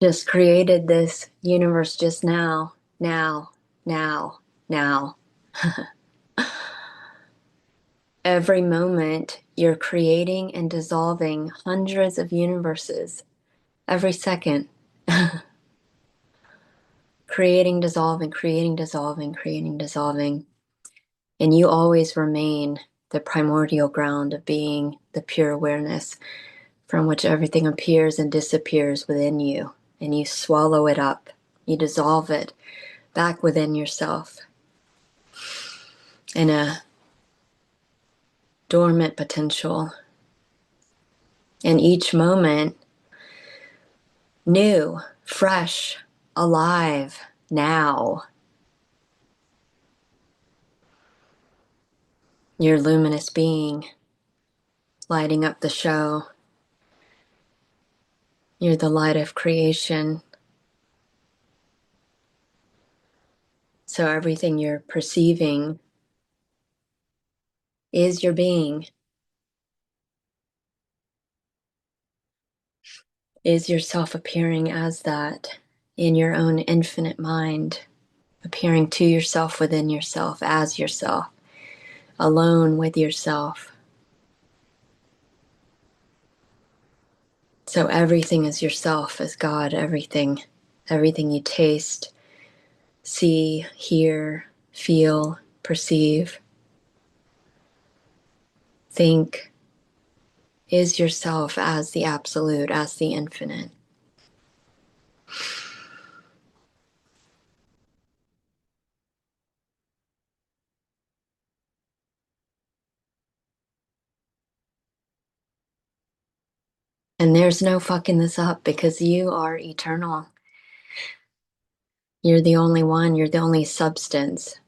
just created this universe just now, now, now, now. Every moment you're creating and dissolving hundreds of universes. Every second. Creating, dissolving, creating, dissolving, creating, dissolving. And you always remain the primordial ground of being, the pure awareness from which everything appears and disappears within you. And you swallow it up. You dissolve it back within yourself in a dormant potential. And each moment, new, fresh, alive, now. Your luminous being lighting up the show. You're the light of creation. So everything you're perceiving is your being, is yourself appearing as that in your own infinite mind, appearing to yourself within yourself as yourself, alone with yourself. So everything is yourself as God, everything you taste, see, hear, feel, perceive, think, is yourself as the absolute, as the infinite. And there's no fucking this up because you are eternal. You're the only one, you're the only substance.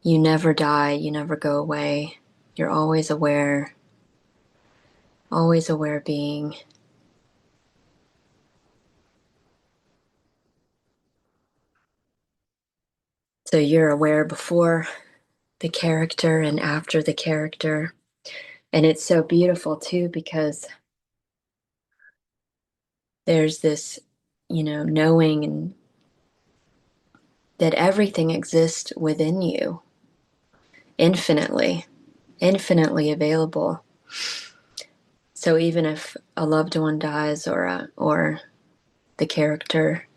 You never die, you never go away. You're always aware being. So you're aware before the character and after the character. And it's so beautiful too because there's this, knowing and that everything exists within you infinitely, infinitely available. So even if a loved one dies or the character,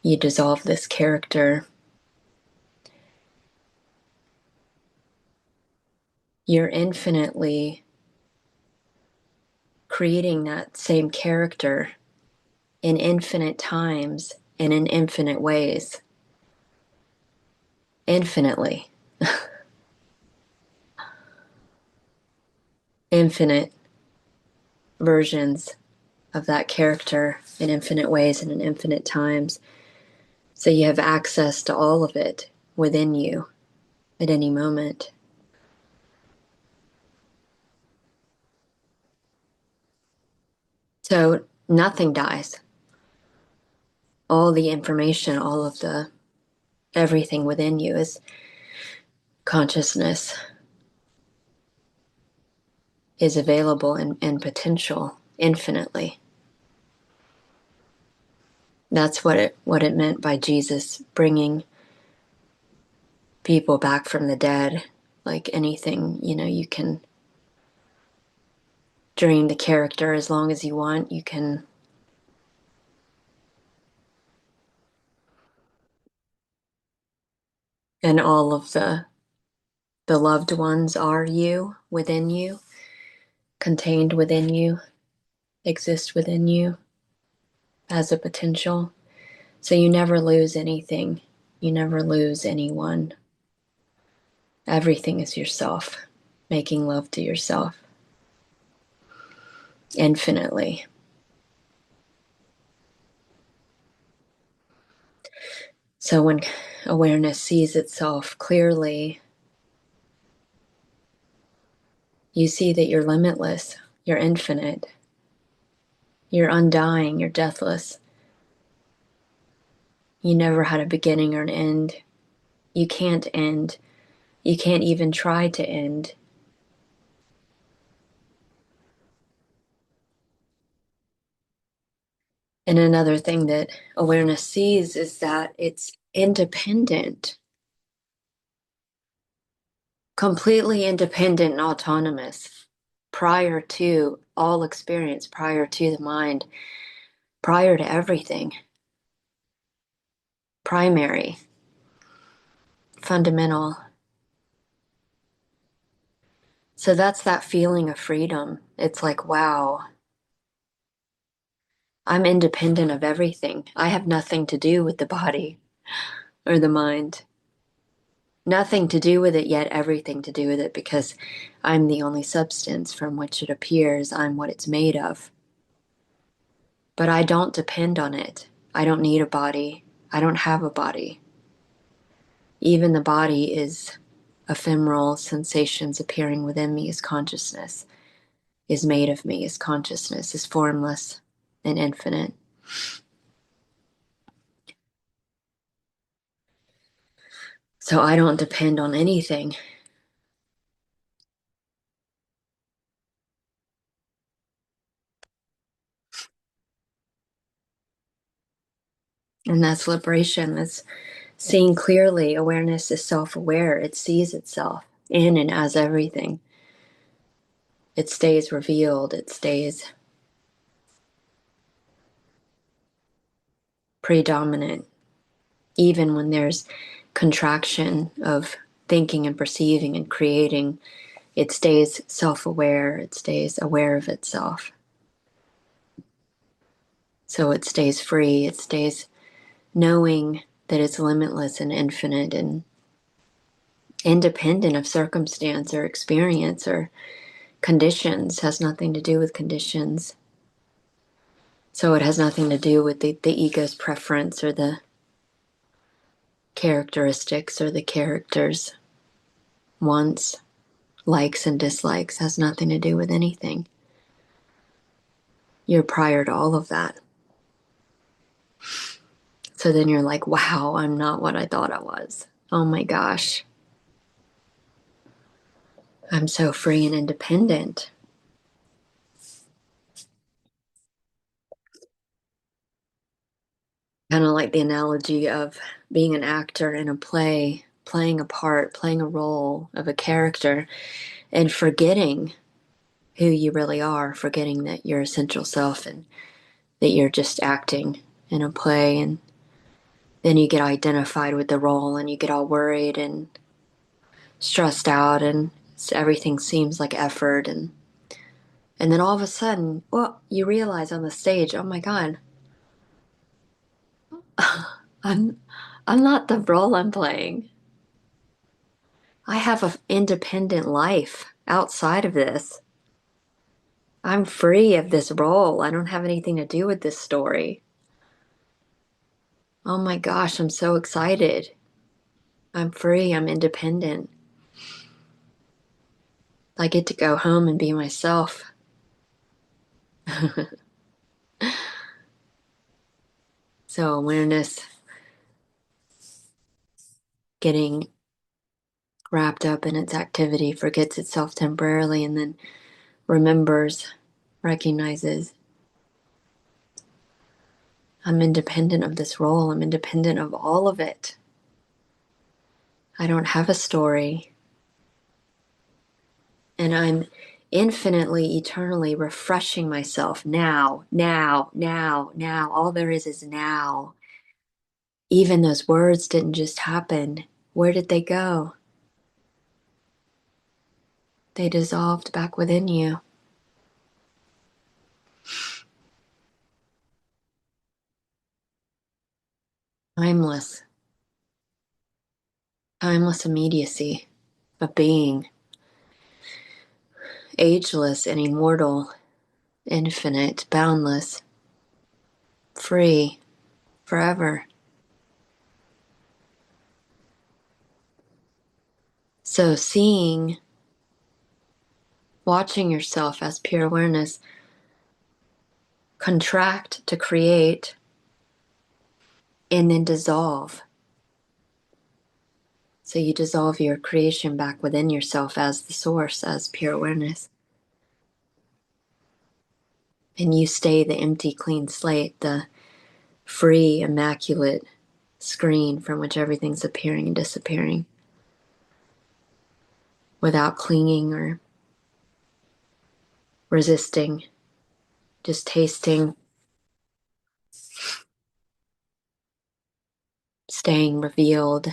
you dissolve this character, you're infinitely creating that same character in infinite times and in infinite ways. Infinitely. Infinite versions of that character in infinite ways and in infinite times. So you have access to all of it within you at any moment. So nothing dies. All the information, all of the everything within you is consciousness, is available and potential infinitely. That's what it meant by Jesus bringing people back from the dead. Like anything, you can dream the character as long as you want. You can and all of the loved ones are you, within you, contained within you, exist within you as a potential. So you never lose anything. You never lose anyone. Everything is yourself, making love to yourself infinitely. So when awareness sees itself clearly, you see that you're limitless, you're infinite, you're undying, you're deathless. You never had a beginning or an end. You can't end. You can't even try to end. And another thing that awareness sees is that it's independent, completely independent and autonomous prior to all experience, prior to the mind, prior to everything, primary, fundamental. So that's that feeling of freedom. It's like, wow, I'm independent of everything. I have nothing to do with the body or the mind. Nothing to do with it, yet everything to do with it, because I'm the only substance from which it appears. I'm what it's made of. But I don't depend on it. I don't need a body. I don't have a body. Even the body is ephemeral sensations appearing within me as consciousness, is made of me as consciousness, is formless and infinite. So I don't depend on anything. And that's liberation. That's seeing clearly. Awareness is self-aware. It sees itself in and as everything. It stays revealed. It stays predominant. Even when there's contraction of thinking and perceiving and creating, it stays self-aware. It stays aware of itself. So it stays free. It stays knowing that it's limitless and infinite and independent of circumstance or experience or conditions. Has nothing to do with conditions. So it has nothing to do with the ego's preference or the characteristics or the characters' wants, likes and dislikes. Has nothing to do with anything. You're prior to all of that. So then you're like, wow, I'm not what I thought I was. Oh my gosh. I'm so free and independent. Kind of like the analogy of being an actor in a play, playing a part, playing a role of a character, and forgetting who you really are, forgetting that you're essential self and that you're just acting in a play. And then you get identified with the role and you get all worried and stressed out, and everything seems like effort. And then all of a sudden, well, you realize on the stage, oh my God, I'm I'm not the role I'm playing. I have an independent life outside of this. I'm free of this role. I don't have anything to do with this story. Oh my gosh, I'm so excited. I'm free. I'm independent. I get to go home and be myself. So awareness, getting wrapped up in its activity, forgets itself temporarily, and then remembers, recognizes, I'm independent of this role. I'm independent of all of it. I don't have a story. And I'm infinitely, eternally refreshing myself now, now, now, now. All there is now. Even those words didn't just happen. Where did they go? They dissolved back within you. Timeless, timeless immediacy of being, ageless and immortal, infinite, boundless, free, forever. So seeing, watching yourself as pure awareness contract to create and then dissolve. So you dissolve your creation back within yourself as the source, as pure awareness. And you stay the empty, clean slate, the free, immaculate screen from which everything's appearing and disappearing without clinging or resisting, just tasting, staying revealed,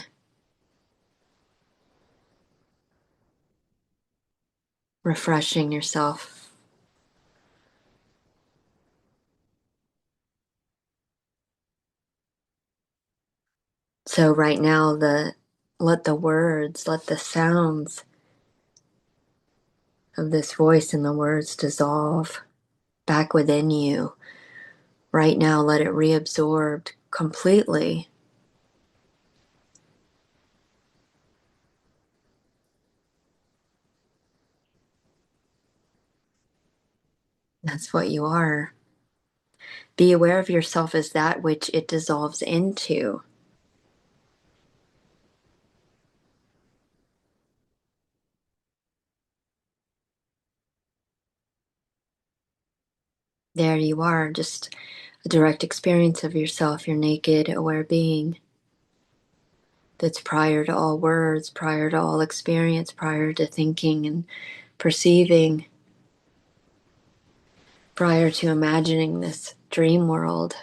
refreshing yourself. So right now, let the words, let the sounds of this voice and the words dissolve back within you. Right now, let it reabsorb completely. That's what you are. Be aware of yourself as that which it dissolves into. There you are, just a direct experience of yourself, your naked, aware being that's prior to all words, prior to all experience, prior to thinking and perceiving, prior to imagining this dream world.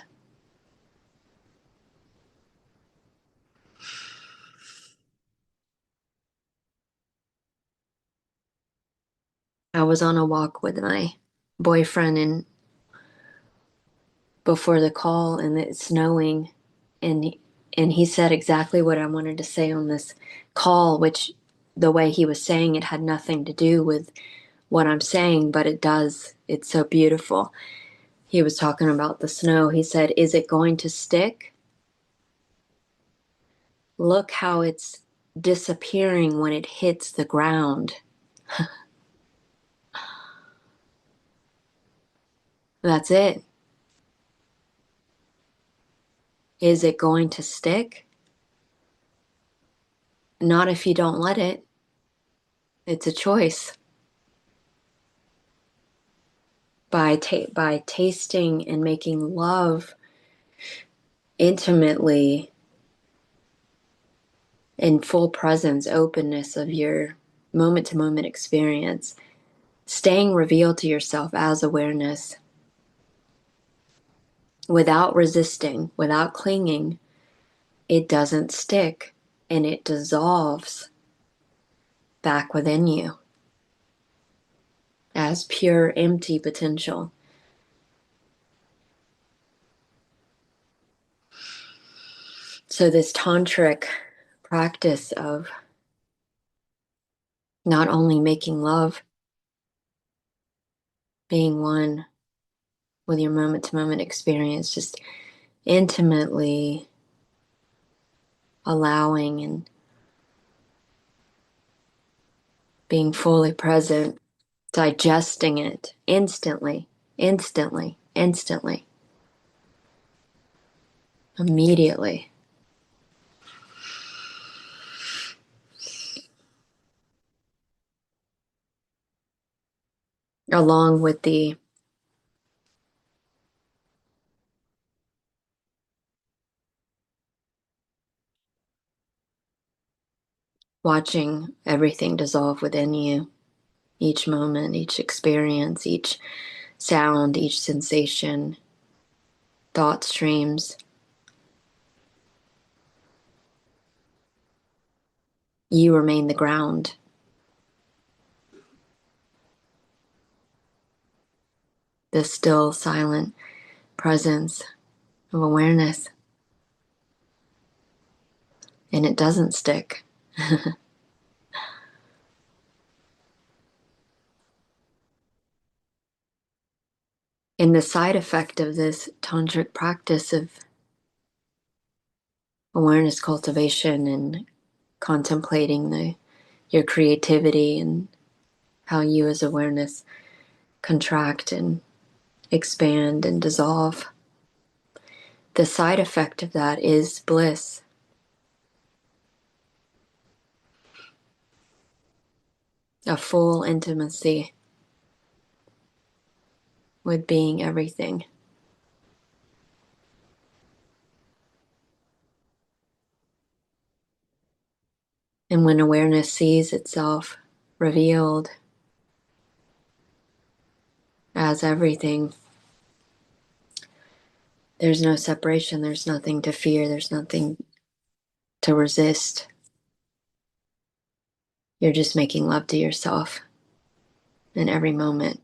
I was on a walk with my boyfriend and before the call, and it's snowing, and he said exactly what I wanted to say on this call, which the way he was saying it had nothing to do with what I'm saying, but it does. It's so beautiful. He was talking about the snow. He said, "Is it going to stick? Look how it's disappearing when it hits the ground." That's it. Is it going to stick? Not if you don't let it. It's a choice. By tasting and making love intimately in full presence, openness of your moment to moment experience, staying revealed to yourself as awareness without resisting, without clinging, it doesn't stick and it dissolves back within you as pure, empty potential. So, this tantric practice of not only making love, being one with your moment to moment experience, just intimately allowing and being fully present, digesting it instantly, instantly, instantly, immediately, along with the watching everything dissolve within you, each moment, each experience, each sound, each sensation, thought streams. You remain the ground, the still, silent presence of awareness, and it doesn't stick. And the side effect of this tantric practice of awareness cultivation and contemplating your creativity and how you as awareness contract and expand and dissolve. The side effect of that is bliss, a full intimacy with being everything. And when awareness sees itself revealed as everything, there's no separation, there's nothing to fear, there's nothing to resist. You're just making love to yourself in every moment.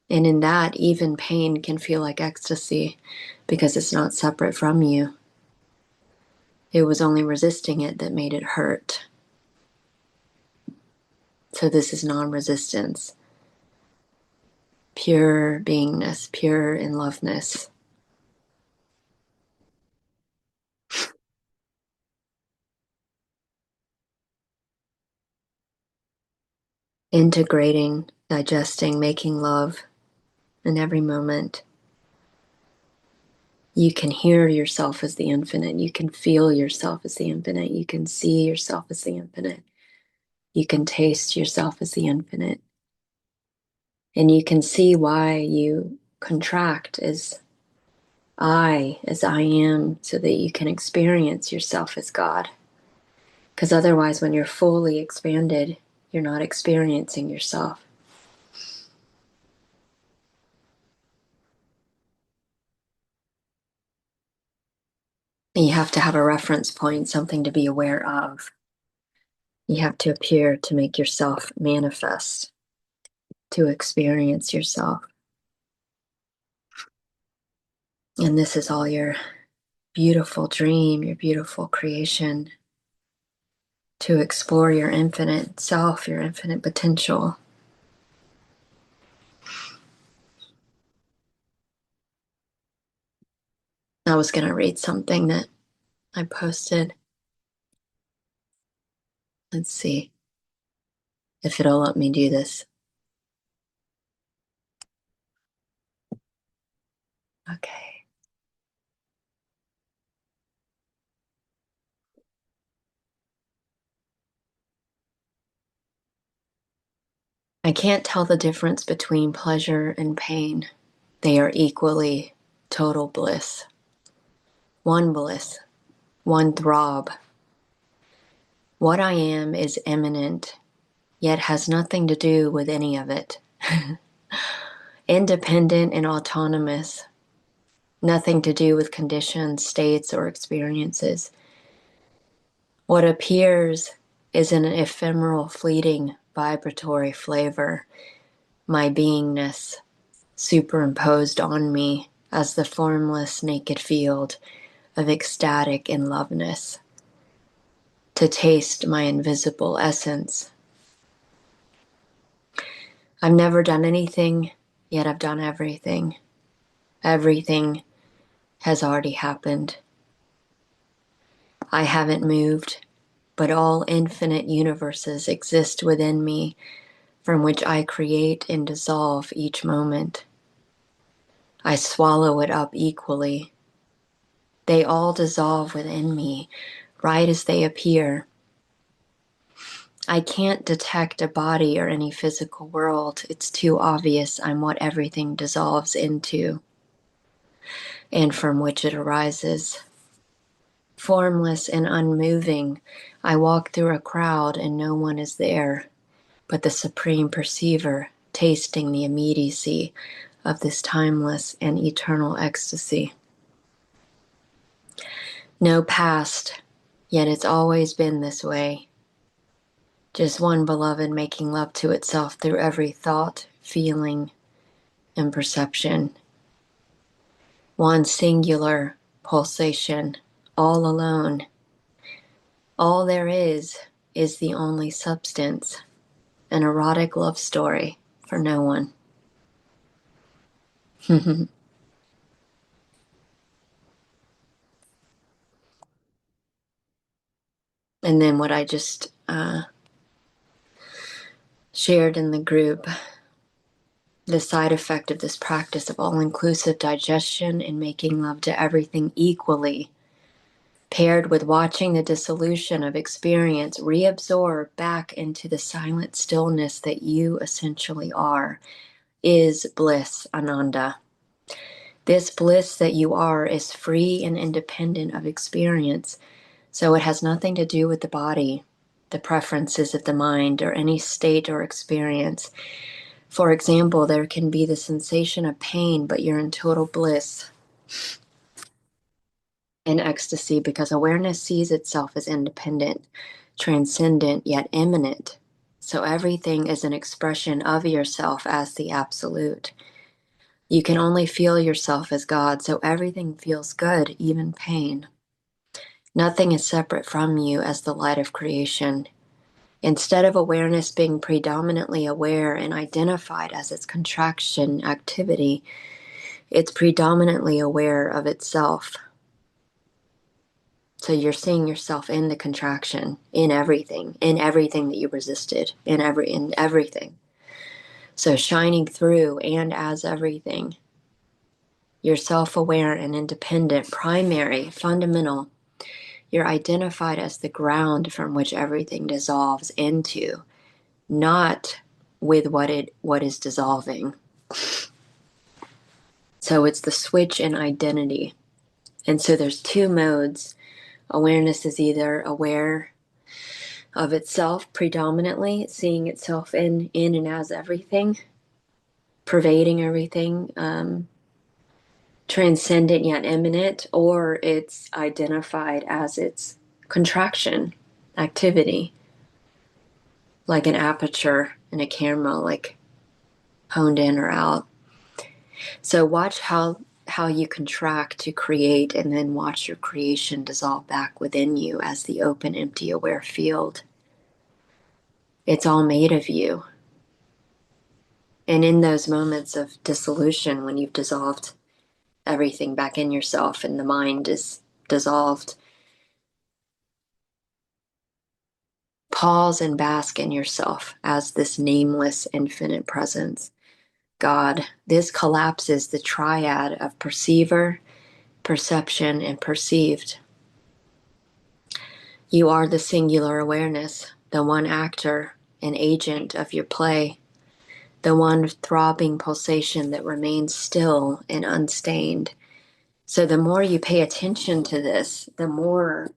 And in that, even pain can feel like ecstasy because it's not separate from you. It was only resisting it that made it hurt. So this is non-resistance, pure beingness, pure in loveness. Integrating, digesting, making love in every moment. You can hear yourself as the infinite. You can feel yourself as the infinite. You can see yourself as the infinite. You can taste yourself as the infinite. And you can see why you contract as I am, so that you can experience yourself as God. Because otherwise, when you're fully expanded, you're not experiencing yourself. And you have to have a reference point, something to be aware of. You have to appear to make yourself manifest, to experience yourself. And this is all your beautiful dream, your beautiful creation, to explore your infinite self, your infinite potential. I was going to read something that I posted. Let's see if it'll let me do this. Okay. I can't tell the difference between pleasure and pain. They are equally total bliss. Bliss, one throb. What I am is imminent, yet has nothing to do with any of it. Independent and autonomous, nothing to do with conditions, states, or experiences. What appears is an ephemeral, fleeting, vibratory flavor, my beingness, superimposed on me as the formless, naked field of ecstatic in loveness, to taste my invisible essence. I've never done anything, yet I've done everything. Everything has already happened. I haven't moved, but all infinite universes exist within me, from which I create and dissolve each moment. I swallow it up equally. They all dissolve within me, right as they appear. I can't detect a body or any physical world. It's too obvious I'm what everything dissolves into, and from which it arises. Formless and unmoving, I walk through a crowd and no one is there, but the supreme perceiver, tasting the immediacy of this timeless and eternal ecstasy. No past, yet it's always been this way. Just one beloved making love to itself through every thought, feeling, and perception. One singular pulsation, all alone. All there is the only substance, an erotic love story for no one. And then what I just shared in the group, the side effect of this practice of all-inclusive digestion and making love to everything equally, paired with watching the dissolution of experience reabsorb back into the silent stillness that you essentially are, is bliss, Ananda. This bliss that you are is free and independent of experience. So it has nothing to do with the body, the preferences of the mind, or any state or experience. For example, there can be the sensation of pain, but you're in total bliss and ecstasy because awareness sees itself as independent, transcendent, yet imminent. So everything is an expression of yourself as the absolute. You can only feel yourself as God, so everything feels good, even pain. Nothing is separate from you as the light of creation. Instead of awareness being predominantly aware and identified as its contraction activity, it's predominantly aware of itself. So you're seeing yourself in the contraction, in everything that you resisted, in everything. So shining through and as everything. You're self-aware and independent, primary, fundamental. You're identified as the ground from which everything dissolves into, not with what is dissolving. So it's the switch in identity. And so there's two modes. Awareness is either aware of itself predominantly, seeing itself in and as everything, pervading everything, transcendent yet imminent, or it's identified as its contraction activity, like an aperture in a camera, like honed in or out. So watch how you contract to create, and then watch your creation dissolve back within you as the open, empty, aware field. It's all made of you. And in those moments of dissolution, when you've dissolved everything back in yourself and the mind is dissolved, pause and bask in yourself as this nameless, infinite presence. God, this collapses the triad of perceiver, perception, and perceived. You are the singular awareness, the one actor and agent of your play, the one throbbing pulsation that remains still and unstained. So the more you pay attention to this, the more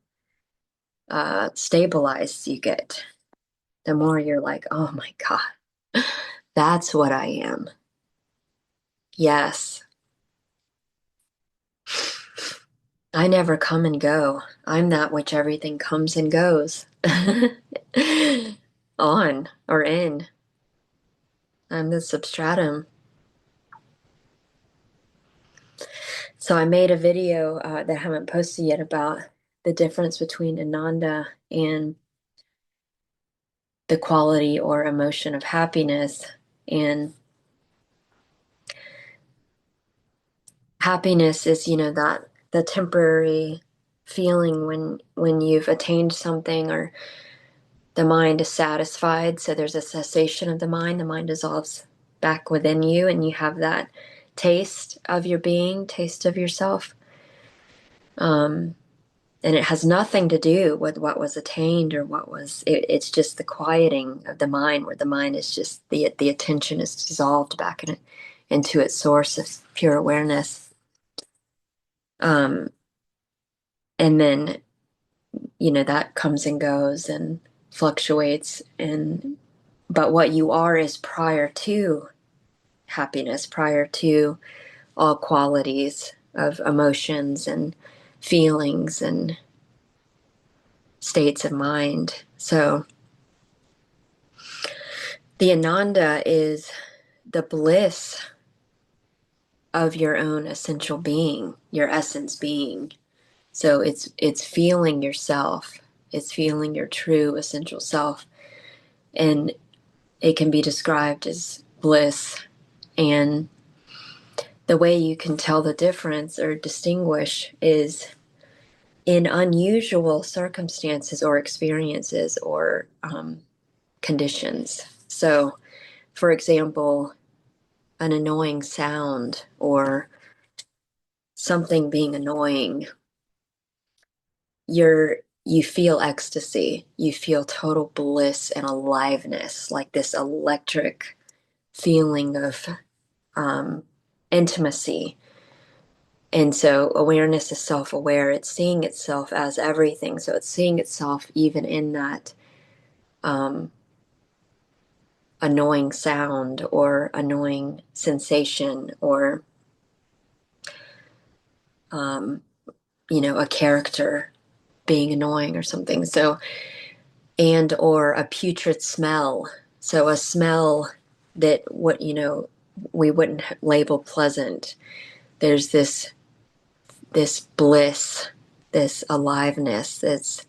stabilized you get. The more you're like, oh my God, that's what I am. Yes. I never come and go. I'm that which everything comes and goes on or in. I'm the substratum. So I made a video that I haven't posted yet about the difference between Ananda and the quality or emotion of happiness. And happiness is, that the temporary feeling when you've attained something or the mind is satisfied. So there's a cessation of the mind dissolves back within you, and you have that taste of your being, taste of yourself. And it has nothing to do with what was attained or it's just the quieting of the mind, where the mind is just, the attention is dissolved back into its source of pure awareness. And then, that comes and goes and fluctuates. But what you are is prior to happiness, prior to all qualities of emotions and feelings and states of mind. So the Ananda is the bliss of your own essential being, your essence being. So it's feeling yourself. It's feeling your true essential self. And it can be described as bliss. And the way you can tell the difference or distinguish is in unusual circumstances or experiences or conditions. So, for example, an annoying sound or something being annoying, you feel ecstasy, you feel total bliss and aliveness, like this electric feeling of intimacy. And so awareness is self-aware. It's seeing itself as everything. So it's seeing itself even in that annoying sound or annoying sensation or, a character being annoying or something. So, and or a putrid smell. So a smell that we wouldn't label pleasant. There's this bliss, this aliveness that's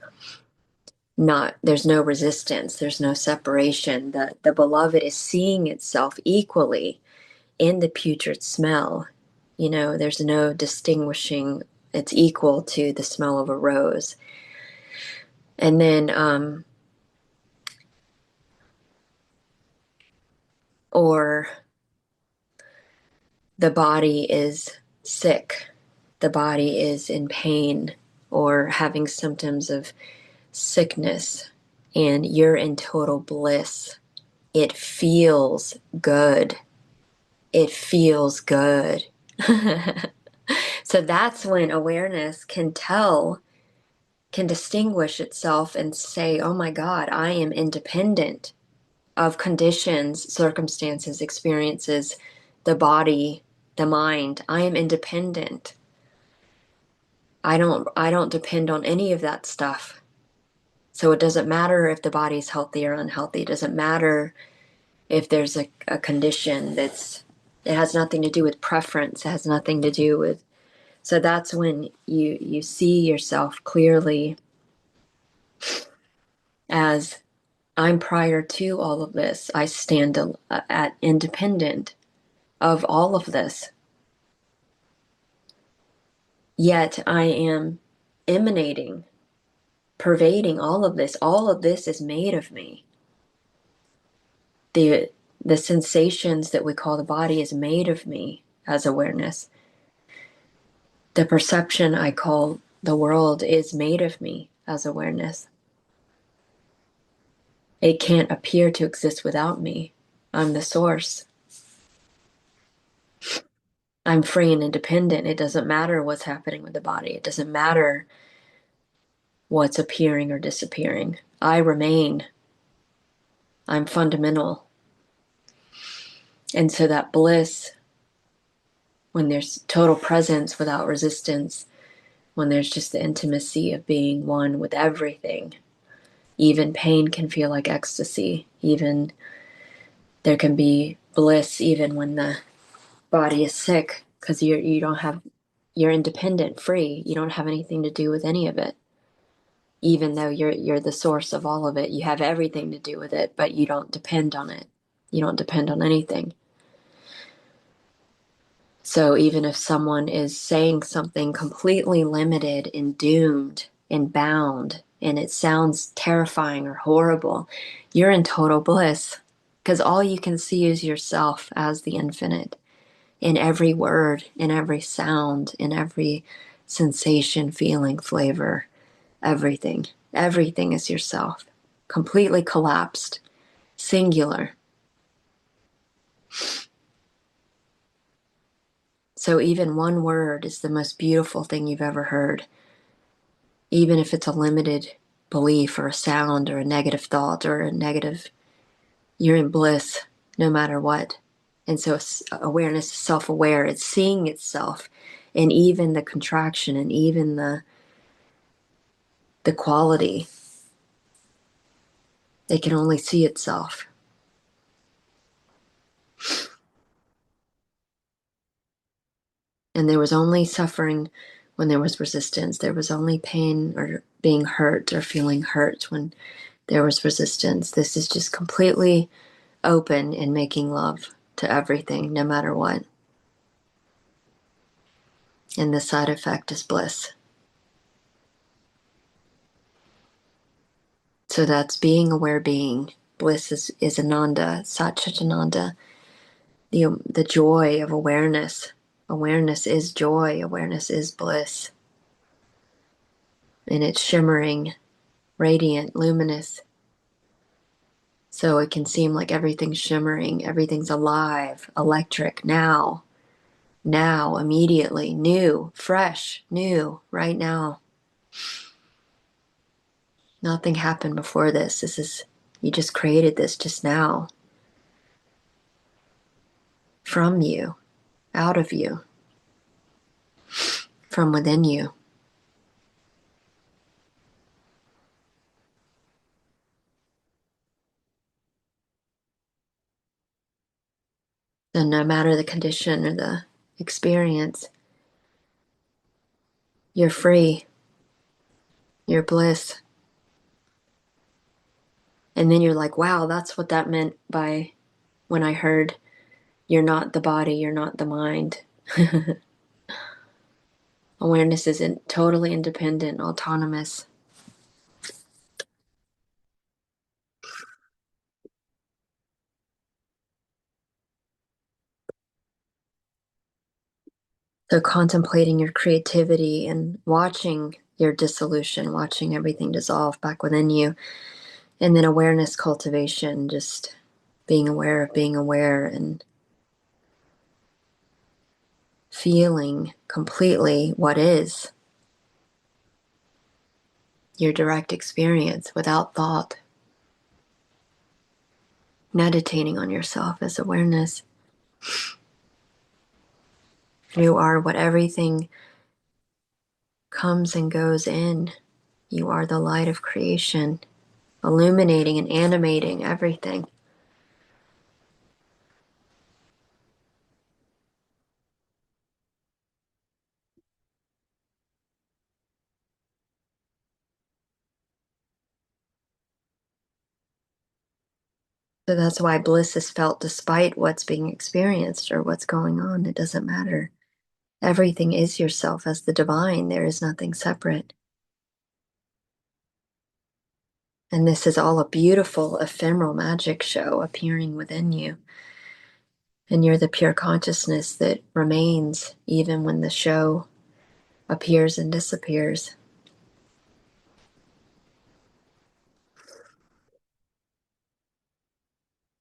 not, there's no resistance, there's no separation. The beloved is seeing itself equally in the putrid smell. There's no distinguishing, it's equal to the smell of a rose. And then or the body is sick, the body is in pain or having symptoms of sickness, and you're in total bliss. It feels good. It feels good. So that's when awareness can distinguish itself and say, oh my God, I am independent of conditions, circumstances, experiences, the body, the mind. I am independent. I don't depend on any of that stuff. So it doesn't matter if the body's healthy or unhealthy. It doesn't matter if there's a condition it has nothing to do with preference. It has nothing to do with, so that's when you see yourself clearly as, I'm prior to all of this. I stand at independent of all of this. Yet I am emanating, pervading all of this. All of this is made of me. The sensations that we call the body is made of me as awareness. The perception I call the world is made of me as awareness. It can't appear to exist without me. I'm the source. I'm free and independent. It doesn't matter what's happening with the body. It doesn't matter what's appearing or disappearing. I remain. I'm fundamental. And so that bliss, when there's total presence without resistance, when there's just the intimacy of being one with everything, even pain can feel like ecstasy. Even there can be bliss even when the body is sick, because you're independent, free. You don't have anything to do with any of it. Even though you're the source of all of it, you have everything to do with it, but you don't depend on it. You don't depend on anything. So even if someone is saying something completely limited and doomed and bound, and it sounds terrifying or horrible, you're in total bliss, because all you can see is yourself as the infinite in every word, in every sound, in every sensation, feeling, flavor, everything. Everything is yourself, completely collapsed, singular. So even one word is the most beautiful thing you've ever heard, even if it's a limited belief or a sound or a negative thought or a negative, you're in bliss no matter what. And so awareness is self-aware. It's seeing itself in even the contraction and even the quality. It can only see itself. And there was only suffering when there was resistance. There was only pain or being hurt or feeling hurt when there was resistance. This is just completely open and making love to everything, no matter what. And the side effect is bliss. So that's being aware being. Bliss is Ananda, Satchitananda, the joy of awareness. Awareness is joy. Awareness is bliss. And it's shimmering, radiant, luminous. So it can seem like everything's shimmering, everything's alive, electric now. now, immediately, new, fresh, new, right now. Nothing happened before this. You just created this just now. From you, out of you, from within you. And no matter the condition or the experience, you're free, you're bliss. And then you're like, wow, that's what that meant by when I heard you're not the body, you're not the mind. Awareness is totally independent, autonomous. So contemplating your creativity and watching your dissolution, watching everything dissolve back within you. And then awareness cultivation, just being aware of being aware and feeling completely what is your direct experience without thought. Meditating on yourself as awareness. You are what everything comes and goes in. You are the light of creation, illuminating and animating everything. So that's why bliss is felt despite what's being experienced or what's going on. It doesn't matter. Everything is yourself as the divine. There is nothing separate. And this is all a beautiful, ephemeral magic show appearing within you. And you're the pure consciousness that remains even when the show appears and disappears.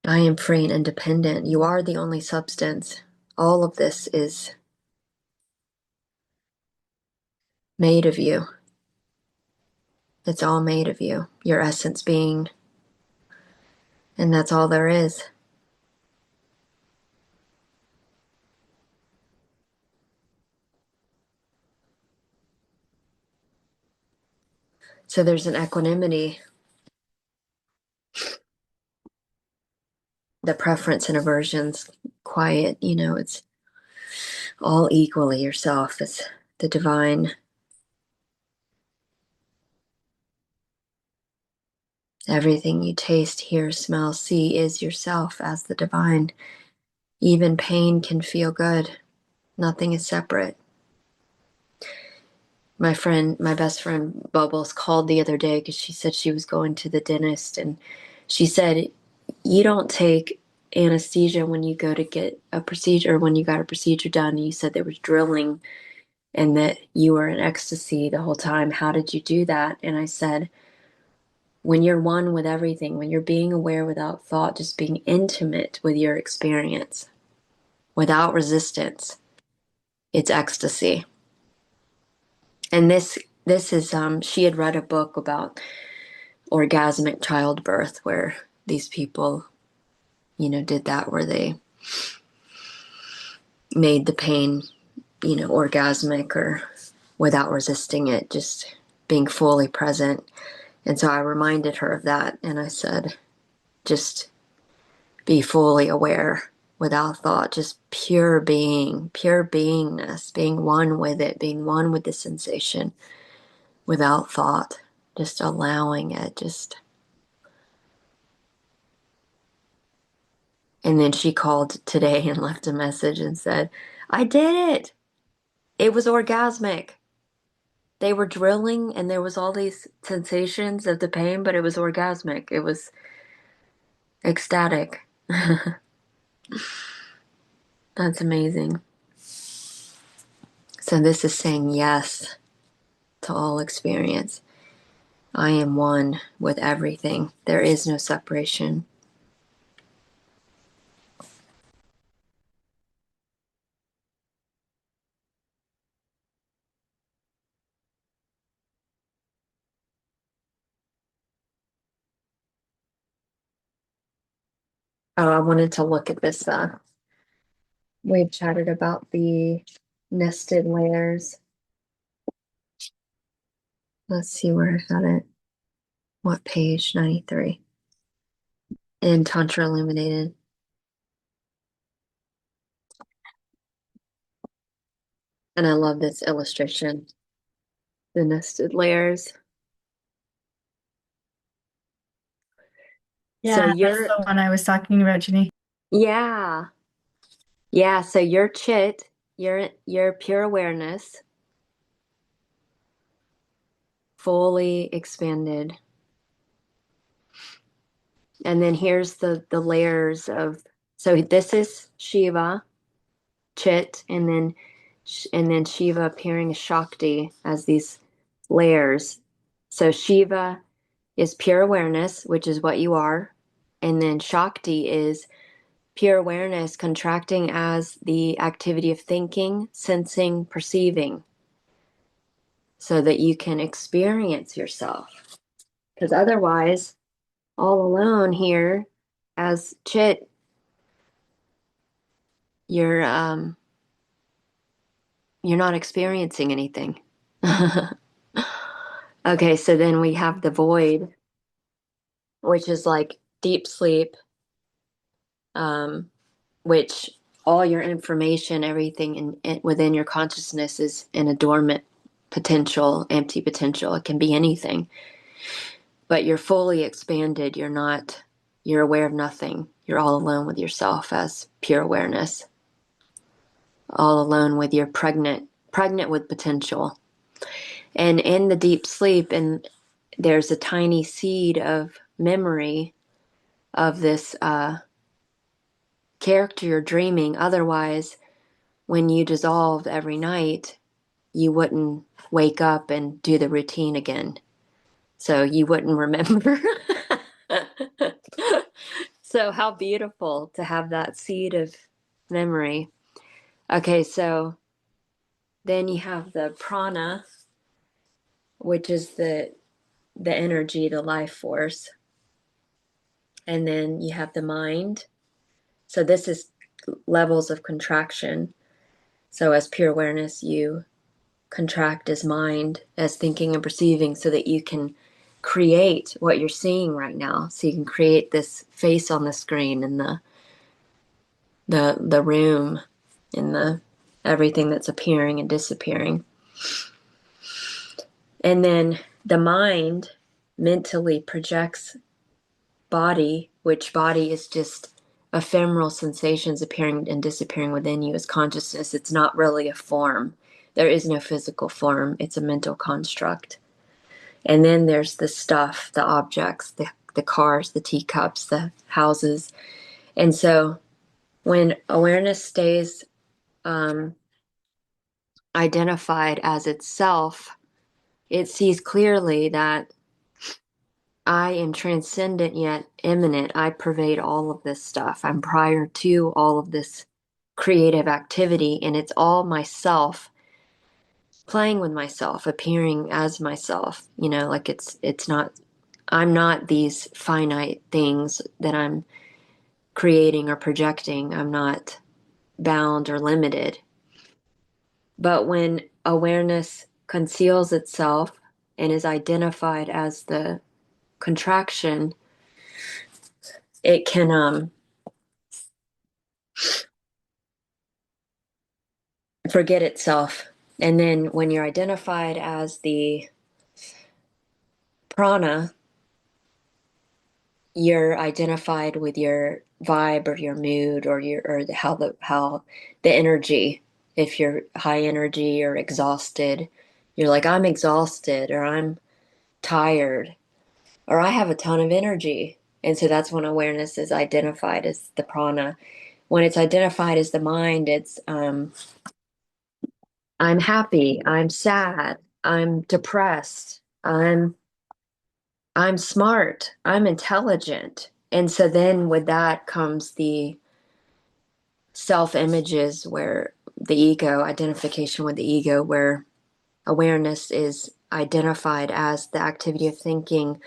I am free and independent. You are the only substance. All of this is made of you. It's all made of you, your essence being, and that's all there is. So there's an equanimity, the preference and aversions, quiet, it's all equally yourself. It's the divine. Everything you taste, hear, smell, see is yourself as the divine. Even pain can feel good. Nothing is separate. My best friend Bubbles called the other day because she said she was going to the dentist, and she said, you don't take anesthesia when you go to get a procedure, when you got a procedure done. You said there was drilling and that you were in ecstasy the whole time. How did you do that? And I said, when you're one with everything, when you're being aware without thought, just being intimate with your experience, without resistance, it's ecstasy. And this is she had read a book about orgasmic childbirth where these people, did that, where they made the pain, orgasmic or without resisting it, just being fully present. And so I reminded her of that, and I said, just be fully aware without thought, just pure being, pure beingness, being one with it, being one with the sensation without thought, just allowing it, just. And then she called today and left a message and said, I did it. It was orgasmic. They were drilling and there was all these sensations of the pain, but it was orgasmic. It was ecstatic. That's amazing. So this is saying yes to all experience. I am one with everything. There is no separation. Oh, I wanted to look at this. We've chatted about the nested layers. Let's see where I had it. What page? 93. In Tantra Illuminated. And I love this illustration. The nested layers. So Yeah, that's you're, the one I was talking about, Ginny. yeah. Yeah, so you're chit, you're pure awareness, fully expanded. And then here's the layers of, so this is Shiva, chit, and then Shiva appearing as Shakti as these layers. So Shiva is pure awareness, which is what you are, and then Shakti is pure awareness contracting as the activity of thinking, sensing, perceiving, so that you can experience yourself. Because otherwise, all alone here as chit, you're you're not experiencing anything. Okay, so then we have the void, which is like deep sleep, um, which all your information, everything within your consciousness is in a dormant potential, empty potential. It can be anything, but you're fully expanded. You're aware of nothing. You're all alone with yourself as pure awareness, all alone with your pregnant with potential. And in the deep sleep, and there's a tiny seed of memory of this character you're dreaming. Otherwise, when you dissolve every night, you wouldn't wake up and do the routine again. So you wouldn't remember. So, how beautiful to have that seed of memory. Okay, so then you have the prana, which is the energy, the life force. And then you have the mind. So this is levels of contraction. So as pure awareness, you contract as mind, as thinking and perceiving, so that you can create what you're seeing right now. So you can create this face on the screen and the room and the everything that's appearing and disappearing. And then the mind mentally projects body, which body is just ephemeral sensations appearing and disappearing within you as consciousness. It's not really a form. There is no physical form. It's a mental construct. And then there's the stuff, the objects, the cars, the teacups, the houses. And so when awareness stays identified as itself, it sees clearly that I am transcendent yet imminent. I pervade all of this stuff. I'm prior to all of this creative activity, and it's all myself playing with myself, appearing as myself. Like it's not, I'm not these finite things that I'm creating or projecting. I'm not bound or limited. But when awareness conceals itself and is identified as the contraction, it can forget itself. And then when you're identified as the prana, you're identified with your vibe or your mood or how the energy. If you're high energy or exhausted, you're like, I'm exhausted, or I'm tired, or I have a ton of energy. And so that's when awareness is identified as the prana. When it's identified as the mind, it's I'm happy, I'm sad, I'm depressed, I'm smart, I'm intelligent. And so then with that comes the self images, where the ego, identification with the ego, where awareness is identified as the activity of thinking,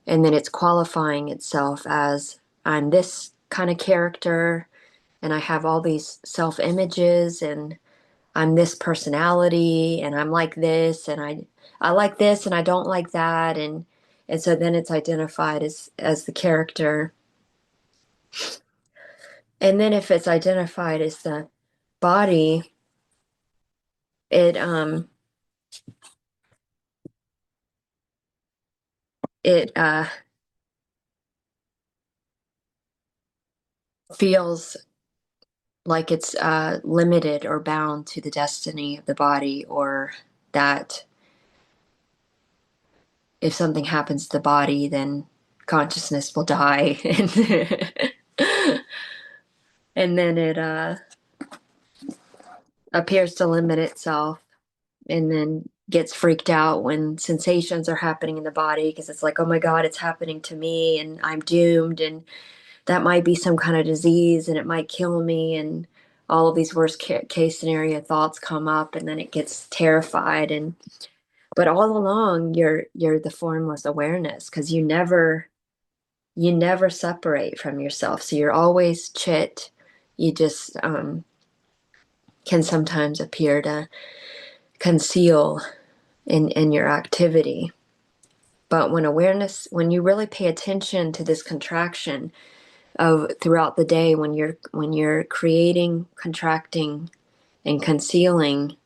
and then it's qualifying itself as I'm this kind of character, and I have all these self-images, and I'm this personality, and I'm like this, and I like this, and I don't like that, and so then it's identified as the character. And then if it's identified as the body, it it feels like it's limited or bound to the destiny of the body, or that if something happens to the body, then consciousness will die, and then it appears to limit itself, and then gets freaked out when sensations are happening in the body, because it's like, oh my God, it's happening to me, and I'm doomed, and that might be some kind of disease, and it might kill me, and all of these worst case scenario thoughts come up, and then it gets terrified. And but all along you're the formless awareness, because you never separate from yourself, so you're always chit. You just can sometimes appear to conceal in your activity. But when you really pay attention to this contraction of throughout the day, when you're creating, contracting, and concealing,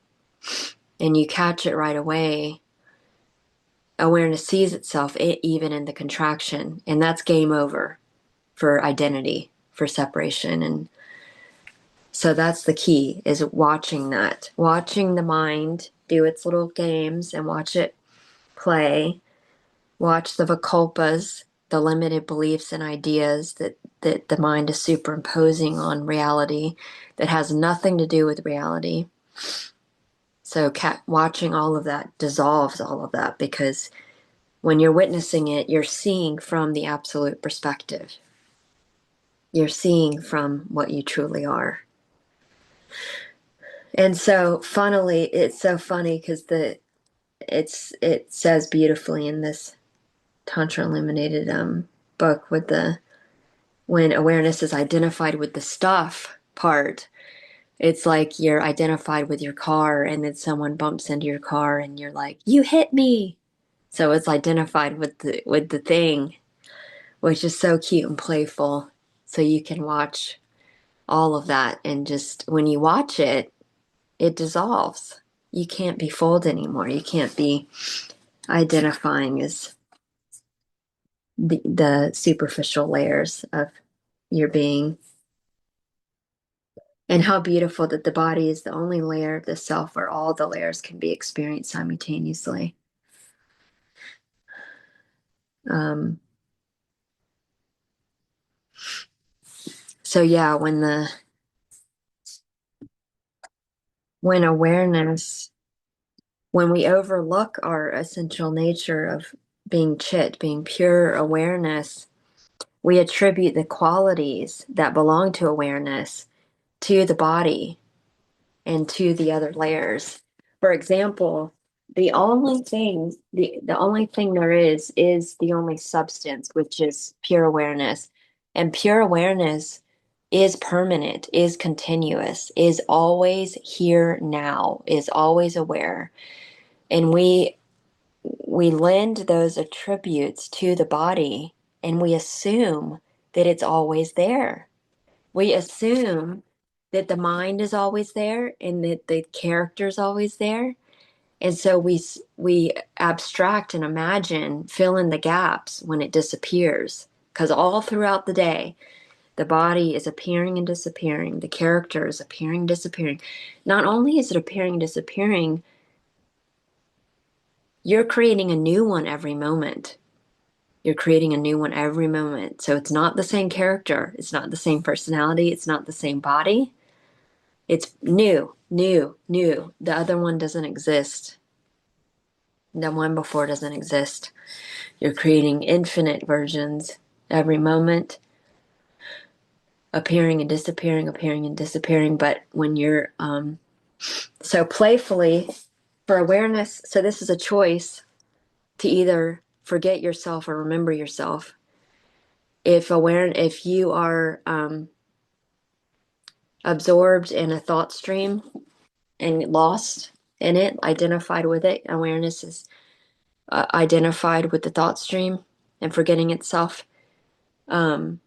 and you catch it right away, awareness sees itself even in the contraction, and that's game over for identity, for separation. And so that's the key, is watching that, watching the mind do its little games, and watch it play. Watch the vikalpas, the limited beliefs and ideas that the mind is superimposing on reality, that has nothing to do with reality. So watching all of that dissolves all of that, because when you're witnessing it, you're seeing from the absolute perspective. You're seeing from what you truly are. And so funnily, it's so funny, because it says beautifully in this Tantra Illuminated book, with the when awareness is identified with the stuff part, it's like you're identified with your car, and then someone bumps into your car, and you're like, you hit me. So it's identified with the thing, which is so cute and playful. So you can watch all of that, and just when you watch it, it dissolves. You can't be fooled anymore. You can't be identifying as the superficial layers of your being. And how beautiful that the body is the only layer of the self where all the layers can be experienced simultaneously. Um, so yeah, when awareness, when we overlook our essential nature of being chit, being pure awareness, we attribute the qualities that belong to awareness to the body and to the other layers. For example, the only thing there is the only substance, which is pure awareness. And pure awareness is permanent, is continuous, is always here now, is always aware. And we lend those attributes to the body, and we assume that it's always there. We assume that the mind is always there, and that the character is always there. And so we abstract and imagine, fill in the gaps when it disappears, because all throughout the day, the body is appearing and disappearing. The character is appearing and disappearing. Not only is it appearing and disappearing, you're creating a new one every moment. You're creating a new one every moment. So it's not the same character. It's not the same personality. It's not the same body. It's new, new, new. The other one doesn't exist. The one before doesn't exist. You're creating infinite versions every moment, appearing and disappearing. But when you're so playfully, for awareness, so this is a choice to either forget yourself or remember yourself. if you are absorbed in a thought stream and lost in it, identified with it, awareness is identified with the thought stream and forgetting itself, um,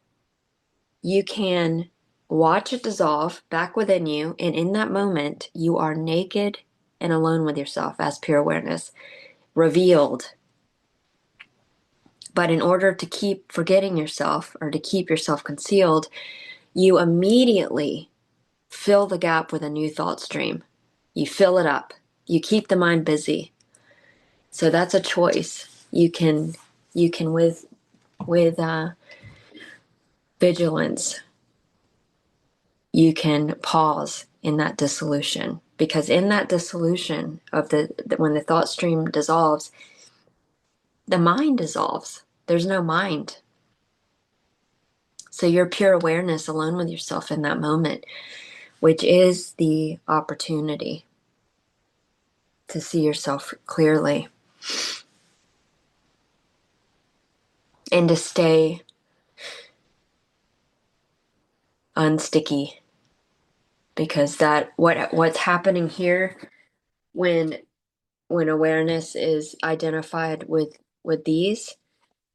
you can watch it dissolve back within you, and in that moment you are naked and alone with yourself as pure awareness, revealed. But in order to keep forgetting yourself or to keep yourself concealed, you immediately fill the gap with a new thought stream. You fill it up. You keep the mind busy. So that's a choice. You can with vigilance, you can pause in that dissolution, because in that dissolution of when the thought stream dissolves, the mind dissolves. There's no mind. So you're pure awareness alone with yourself in that moment, which is the opportunity to see yourself clearly and to stay unsticky, because that what's happening here when awareness is identified with these,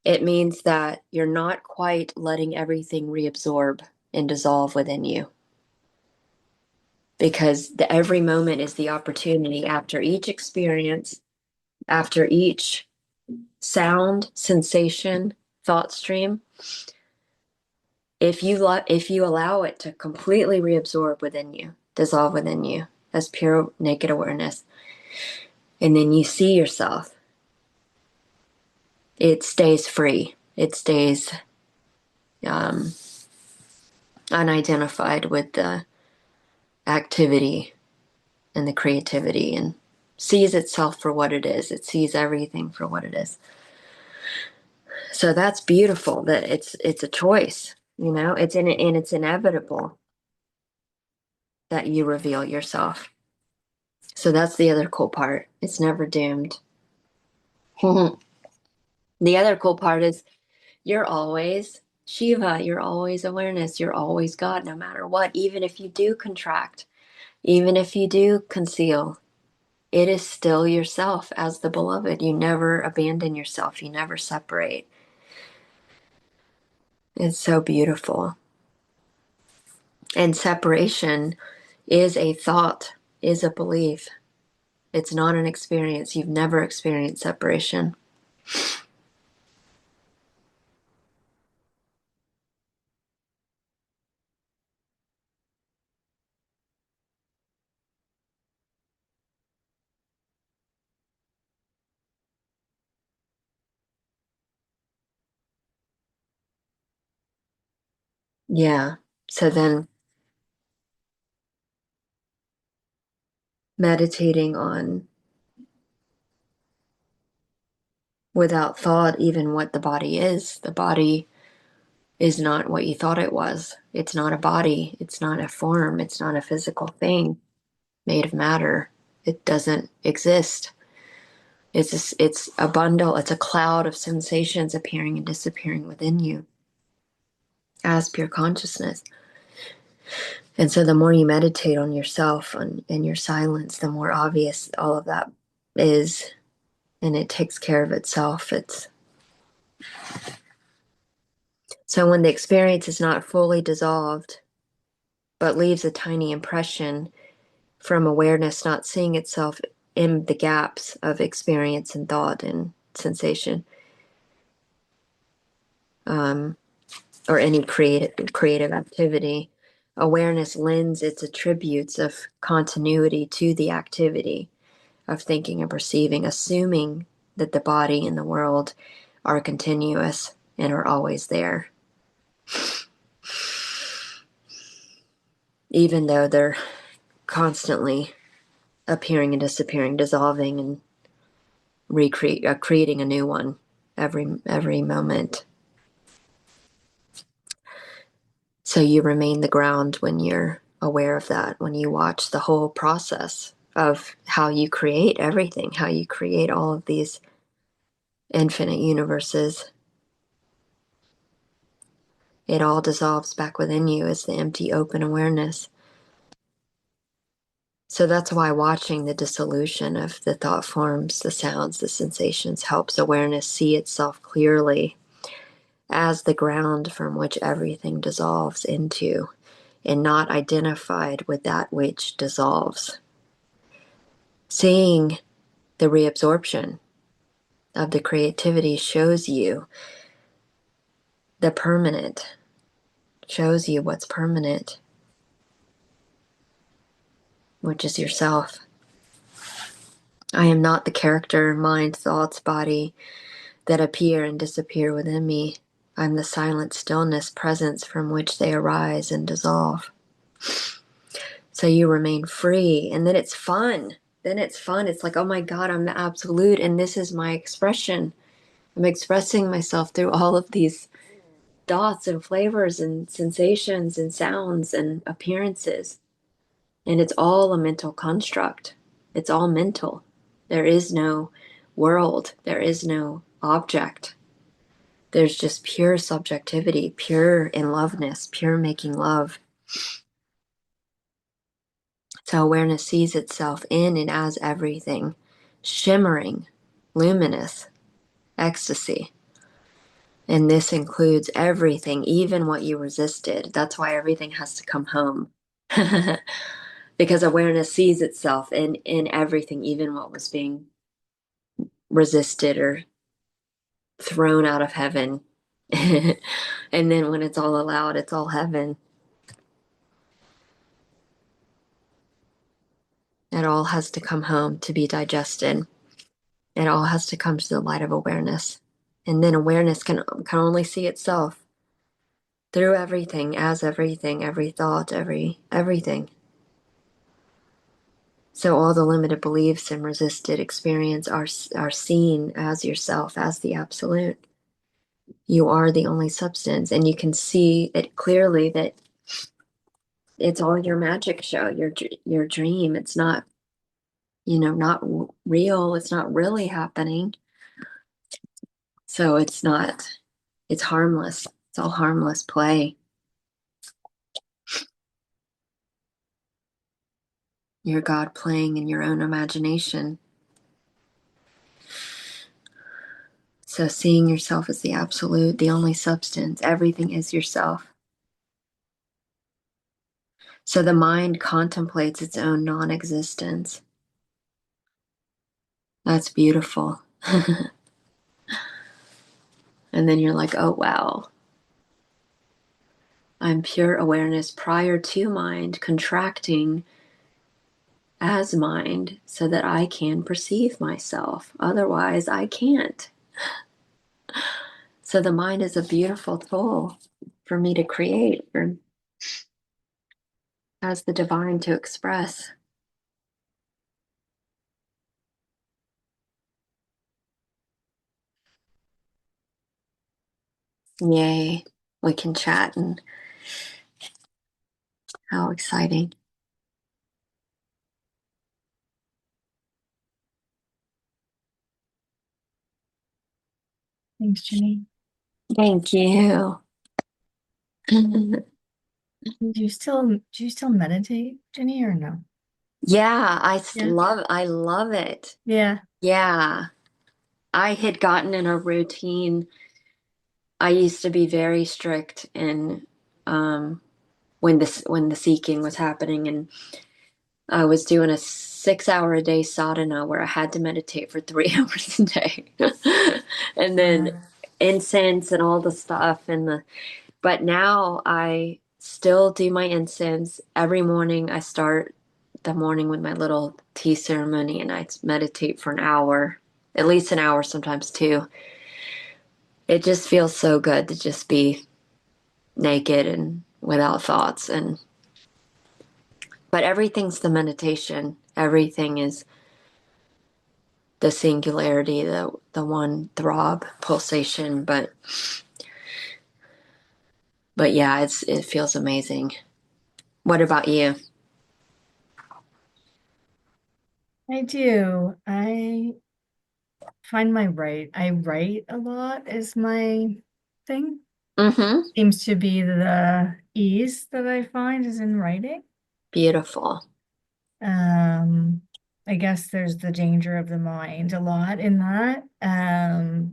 it means that you're not quite letting everything reabsorb and dissolve within you, because every moment is the opportunity. After each experience, after each sound, sensation, thought stream, if you allow it to completely reabsorb within you, dissolve within you as pure naked awareness, and then you see yourself, it stays free. It stays unidentified with the activity and the creativity, and sees itself for what it is. It sees everything for what it is. So that's beautiful, that it's a choice, and it's inevitable that you reveal yourself. So that's the other cool part. It's never doomed. The other cool part is you're always Shiva, you're always awareness, you're always God, no matter what. Even if you do contract, even if you do conceal, it is still yourself as the beloved. You never abandon yourself, you never separate. It's so beautiful. And separation is a thought, is a belief. It's not an experience. You've never experienced separation. Yeah. So then meditating on, without thought, even what the body is. The body is not what you thought it was. It's not a body. It's not a form. It's not a physical thing made of matter. It doesn't exist. It's a bundle. It's a cloud of sensations appearing and disappearing within you as pure consciousness. And so the more you meditate on yourself and your silence, the more obvious all of that is, and it takes care of itself. It's so when the experience is not fully dissolved, but leaves a tiny impression from awareness not seeing itself in the gaps of experience and thought and sensation, um, or any creative activity, awareness lends its attributes of continuity to the activity of thinking and perceiving, assuming that the body and the world are continuous and are always there, even though they're constantly appearing and disappearing, dissolving and creating a new one every moment. So you remain the ground when you're aware of that, when you watch the whole process of how you create everything, how you create all of these infinite universes. It all dissolves back within you as the empty, open awareness. So that's why watching the dissolution of the thought forms, the sounds, the sensations helps awareness see itself clearly as the ground from which everything dissolves into, and not identified with that which dissolves. Seeing the reabsorption of the creativity shows you the permanent, shows you what's permanent, which is yourself. I am not the character, mind, thoughts, body that appear and disappear within me. I'm the silent stillness presence from which they arise and dissolve. So you remain free, and then it's fun. Then it's fun. It's like, oh my God, I'm the absolute, and this is my expression. I'm expressing myself through all of these dots and flavors and sensations and sounds and appearances. And it's all a mental construct. It's all mental. There is no world. There is no object. There's just pure subjectivity, pure in loveness, pure making love. So awareness sees itself in and as everything, shimmering, luminous, ecstasy. And this includes everything, even what you resisted. That's why everything has to come home. Because awareness sees itself in everything, even what was being resisted or thrown out of heaven. And then when it's all allowed, it's all heaven. It all has to come home to be digested. It all has to come to the light of awareness. And then awareness can only see itself through everything, as everything, every thought, everything. So all the limited beliefs and resisted experience are seen as yourself, as the absolute. You are the only substance, and you can see it clearly that it's all your magic show, your dream. It's not, not real. It's not really happening. So it's harmless. It's all harmless play. You're God playing in your own imagination. So seeing yourself as the absolute, the only substance, everything is yourself. So the mind contemplates its own non-existence. That's beautiful. And then you're like, oh, wow. I'm pure awareness prior to mind contracting as mind so that I can perceive myself. Otherwise, I can't. So the mind is a beautiful tool for me to create, or as the divine to express. Yay, we can chat, and how exciting. Thanks, Ginny. Thank you. Do you still meditate, Ginny, or no? Yeah, Yeah. I love it. Yeah. Yeah. I had gotten in a routine. I used to be very strict in when the seeking was happening, and I was doing a 6 hour a day sadhana where I had to meditate for 3 hours a day. And then Uh, incense and all the stuff but now I still do my incense every morning. I start the morning with my little tea ceremony, and I meditate for an hour, at least an hour, sometimes two. It just feels so good to just be naked and without thoughts. And but everything's the meditation. Everything is the singularity, the one throb pulsation. But yeah, it feels amazing. What about you? I do. I find I write a lot is my thing. Mm-hmm. seems to be the ease that I find is in writing. Beautiful. Um, I guess there's the danger of the mind a lot in that.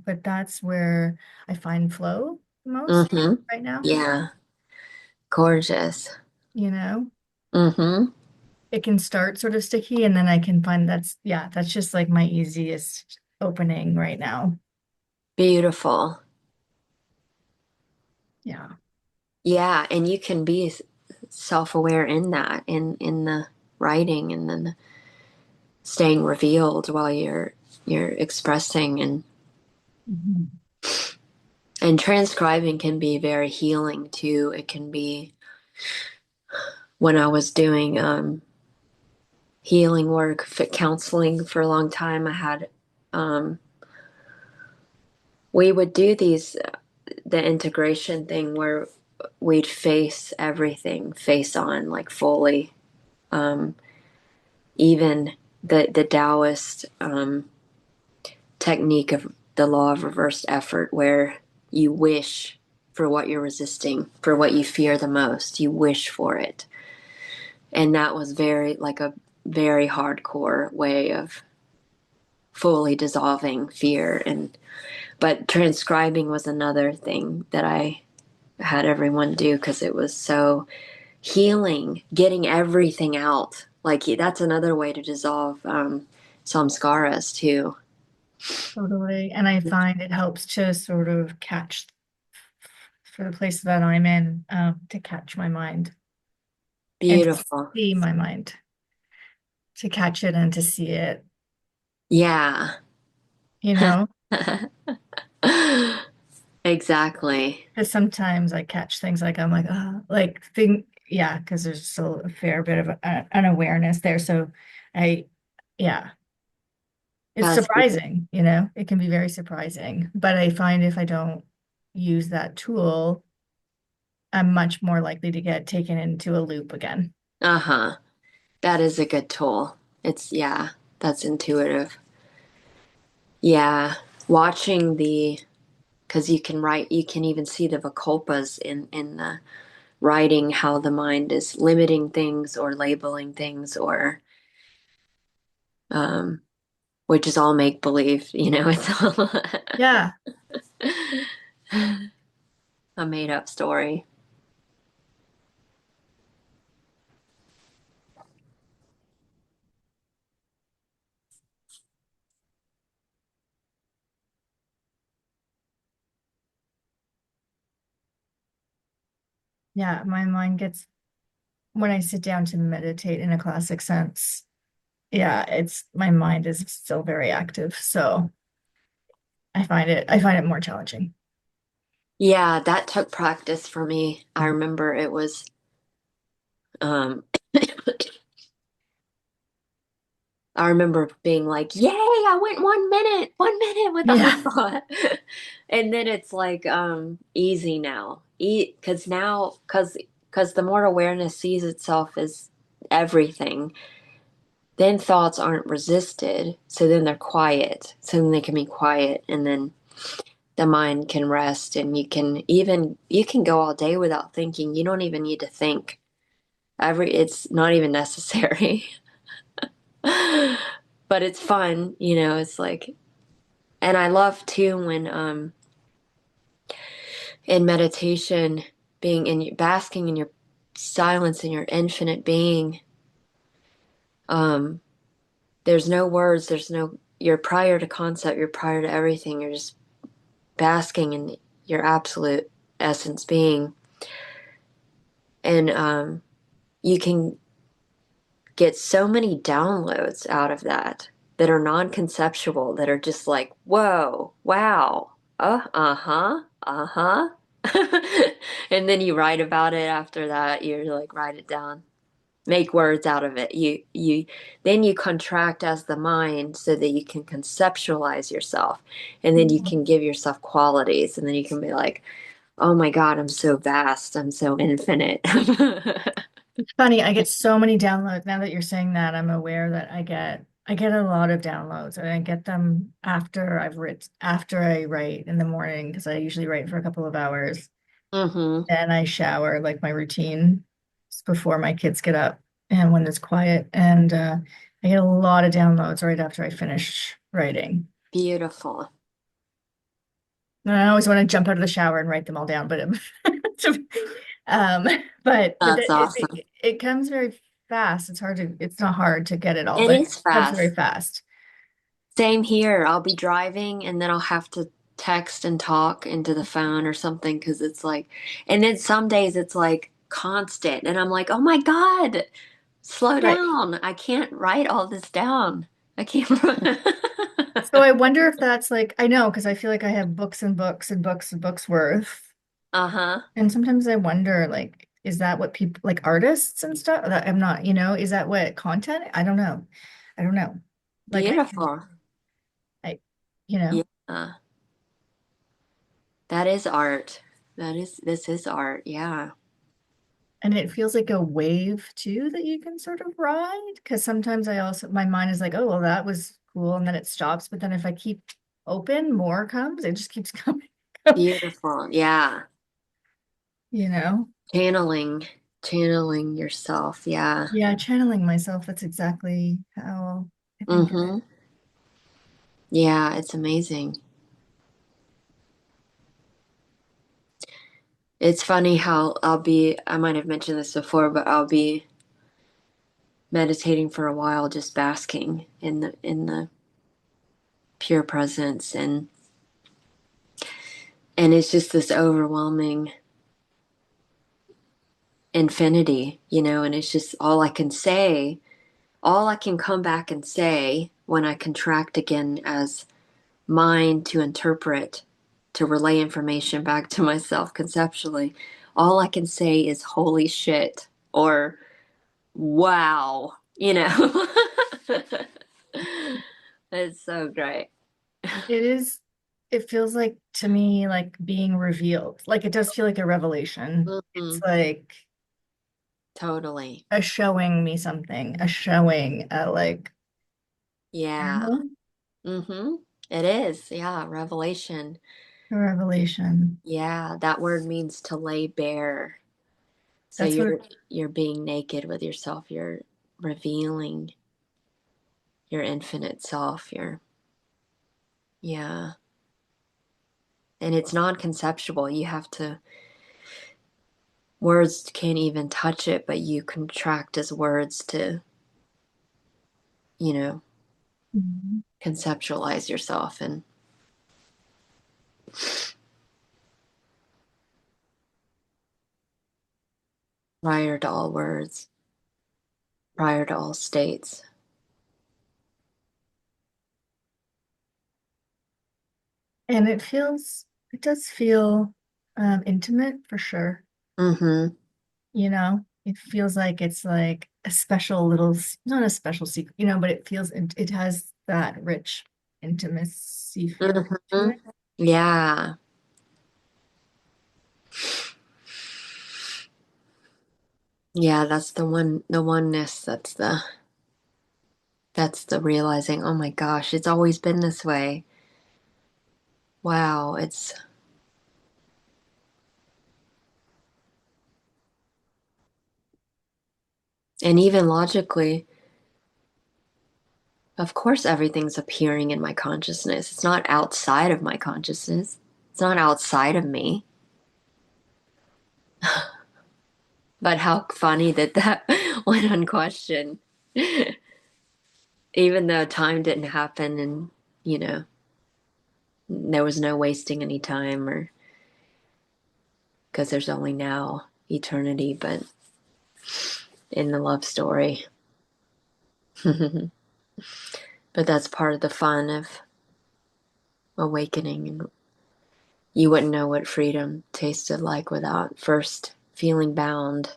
But that's where I find flow most Mm-hmm. right now, Yeah. Gorgeous. you know. Mm-hmm. It can start sort of sticky and then I can find that's just like my easiest opening right now. Beautiful. Yeah. Yeah, and you can be self-aware in that, in the writing, and then staying revealed while you're expressing, Mhm. and transcribing can be very healing too. It can be when I was doing healing work, counseling for a long time. I had um, we would do the integration thing where we'd face everything face on, like fully. Um, even the Taoist technique of the law of reversed effort, where you wish for what you're resisting, for what you fear the most, you wish for it. And that was very, like a very hardcore way of fully dissolving fear. And but transcribing was another thing that I had everyone do because it was so healing, getting everything out. Like that's another way to dissolve samskaras too. Totally. And I find it helps to sort of catch for the place that I'm in, to catch my mind and to Beautiful. see my mind, to catch it and to see it, Yeah. you know? Exactly. Because sometimes I catch things like I'm like, like think, yeah, because there's still a fair bit of unawareness there. So I, yeah, it's That's surprising, you know, it can be very surprising. But I find if I don't use that tool, I'm much more likely to get taken into a loop again. uh-huh. That is a good tool. It's yeah, that's intuitive. Yeah. Watching the because you can write you can even see the vikalpas in the writing how the mind is limiting things or labeling things or um which is all make believe, it's all Yeah. a made up story. Yeah. My mind gets, when I sit down to meditate in a classic sense, yeah, my mind is still very active. So I find it more challenging. Yeah, that took practice for me. I remember it was um I remember being like, "Yay, I went 1 minute without a Yeah. thought." And then it's like easy now. Cuz the more awareness sees itself as everything, then thoughts aren't resisted, so then they're quiet. So then they can be quiet and then the mind can rest and you can go all day without thinking. You don't even need to think. It's not even necessary. But it's fun, it's like and I love too when in meditation being in basking in your silence and your infinite being um there's no words, you're prior to concept, you're prior to everything, you're just basking in your absolute essence being and you can get so many downloads out of that are non-conceptual, that are just like, whoa, wow, uh-huh, uh-huh. And then you write about it after that. You're like, write it down, make words out of it. Then you contract as the mind so that you can conceptualize yourself, and then you can give yourself qualities, and then you can be like, oh my God, I'm so vast, I'm so infinite. It's funny, I get so many downloads. Now that you're saying that, I'm aware that I get a lot of downloads and I get them after I write in the morning because I usually write for a couple of hours. Mm-hmm. and I shower like my routine before my kids get up and when it's quiet. And I get a lot of downloads right after I finish writing. Beautiful. And I always want to jump out of the shower and write them all down, but um, but That's awesome. it comes very fast. It's not hard to get it all, It but it is comes very fast. fast. Same here. I'll be driving and then I'll have to text and talk into the phone or something because it's like, and then some days it's like constant. And I'm like, oh my God, slow Right. down. I can't write all this down. I can't. So I wonder if that's like, I know, because I feel like I have books and books and books and books worth. Uh-huh. And sometimes I wonder, like, is that what people like artists and stuff? That I'm not, is that what content? I don't know. I don't know. Like Beautiful. I, you know, Yeah. That is art. This is art. Yeah. and it feels like a wave too that you can sort of ride. Because sometimes my mind is like, oh, well, that was cool. And then it stops. But then if I keep open, more comes. It just keeps coming. Beautiful. Yeah. You know? Channeling, channeling yourself. Yeah. Yeah, channeling myself. That's exactly how I think of it. Mm-hmm. Yeah, it's amazing. It's funny how I might have mentioned this before, but I'll be meditating for a while, just basking in the pure presence and it's just this overwhelming infinity, and it's just all I can come back and say when I contract again as mind to interpret, to relay information back to myself conceptually, all I can say is holy shit or wow. It's so great. It is, it feels like to me like being revealed. Like it does feel like a revelation. It's Hmm. like Totally. a showing me something, a showing, I don't Yeah. know, Hmm. It is. Yeah. Revelation. a revelation. Yeah. That word means to lay bare. So That's what, you're being naked with yourself. You're revealing your infinite self. Yeah. And it's non-conceptual. Words can't even touch it, but you contract as words to, you know, Mhm. conceptualize yourself and prior to all words, prior to all states. And it does feel intimate for sure. Mm-hmm. It feels like it's like a special not a special secret, but it has that rich intimacy feel to Mm-hmm. it. Yeah. Yeah, that's the oneness. That's the realizing, oh my gosh, it's always been this way. Wow, and even logically, of course everything's appearing in my consciousness. It's not outside of my consciousness. It's not outside of me. But how funny that went unquestioned. Even though time didn't happen and, you know, there was no wasting any time or because there's only now eternity, but in the love story. But that's part of the fun of awakening. And you wouldn't know what freedom tasted like without first feeling bound.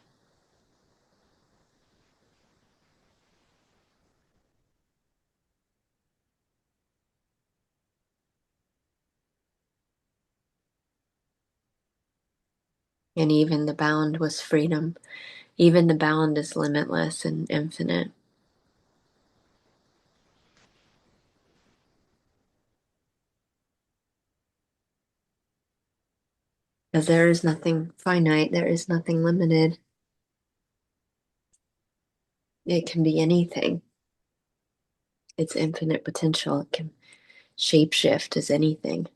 And even the bound was freedom. Even the bound is limitless and infinite. Because there is nothing finite, there is nothing limited. It can be anything. It's infinite potential. It can shapeshift as anything.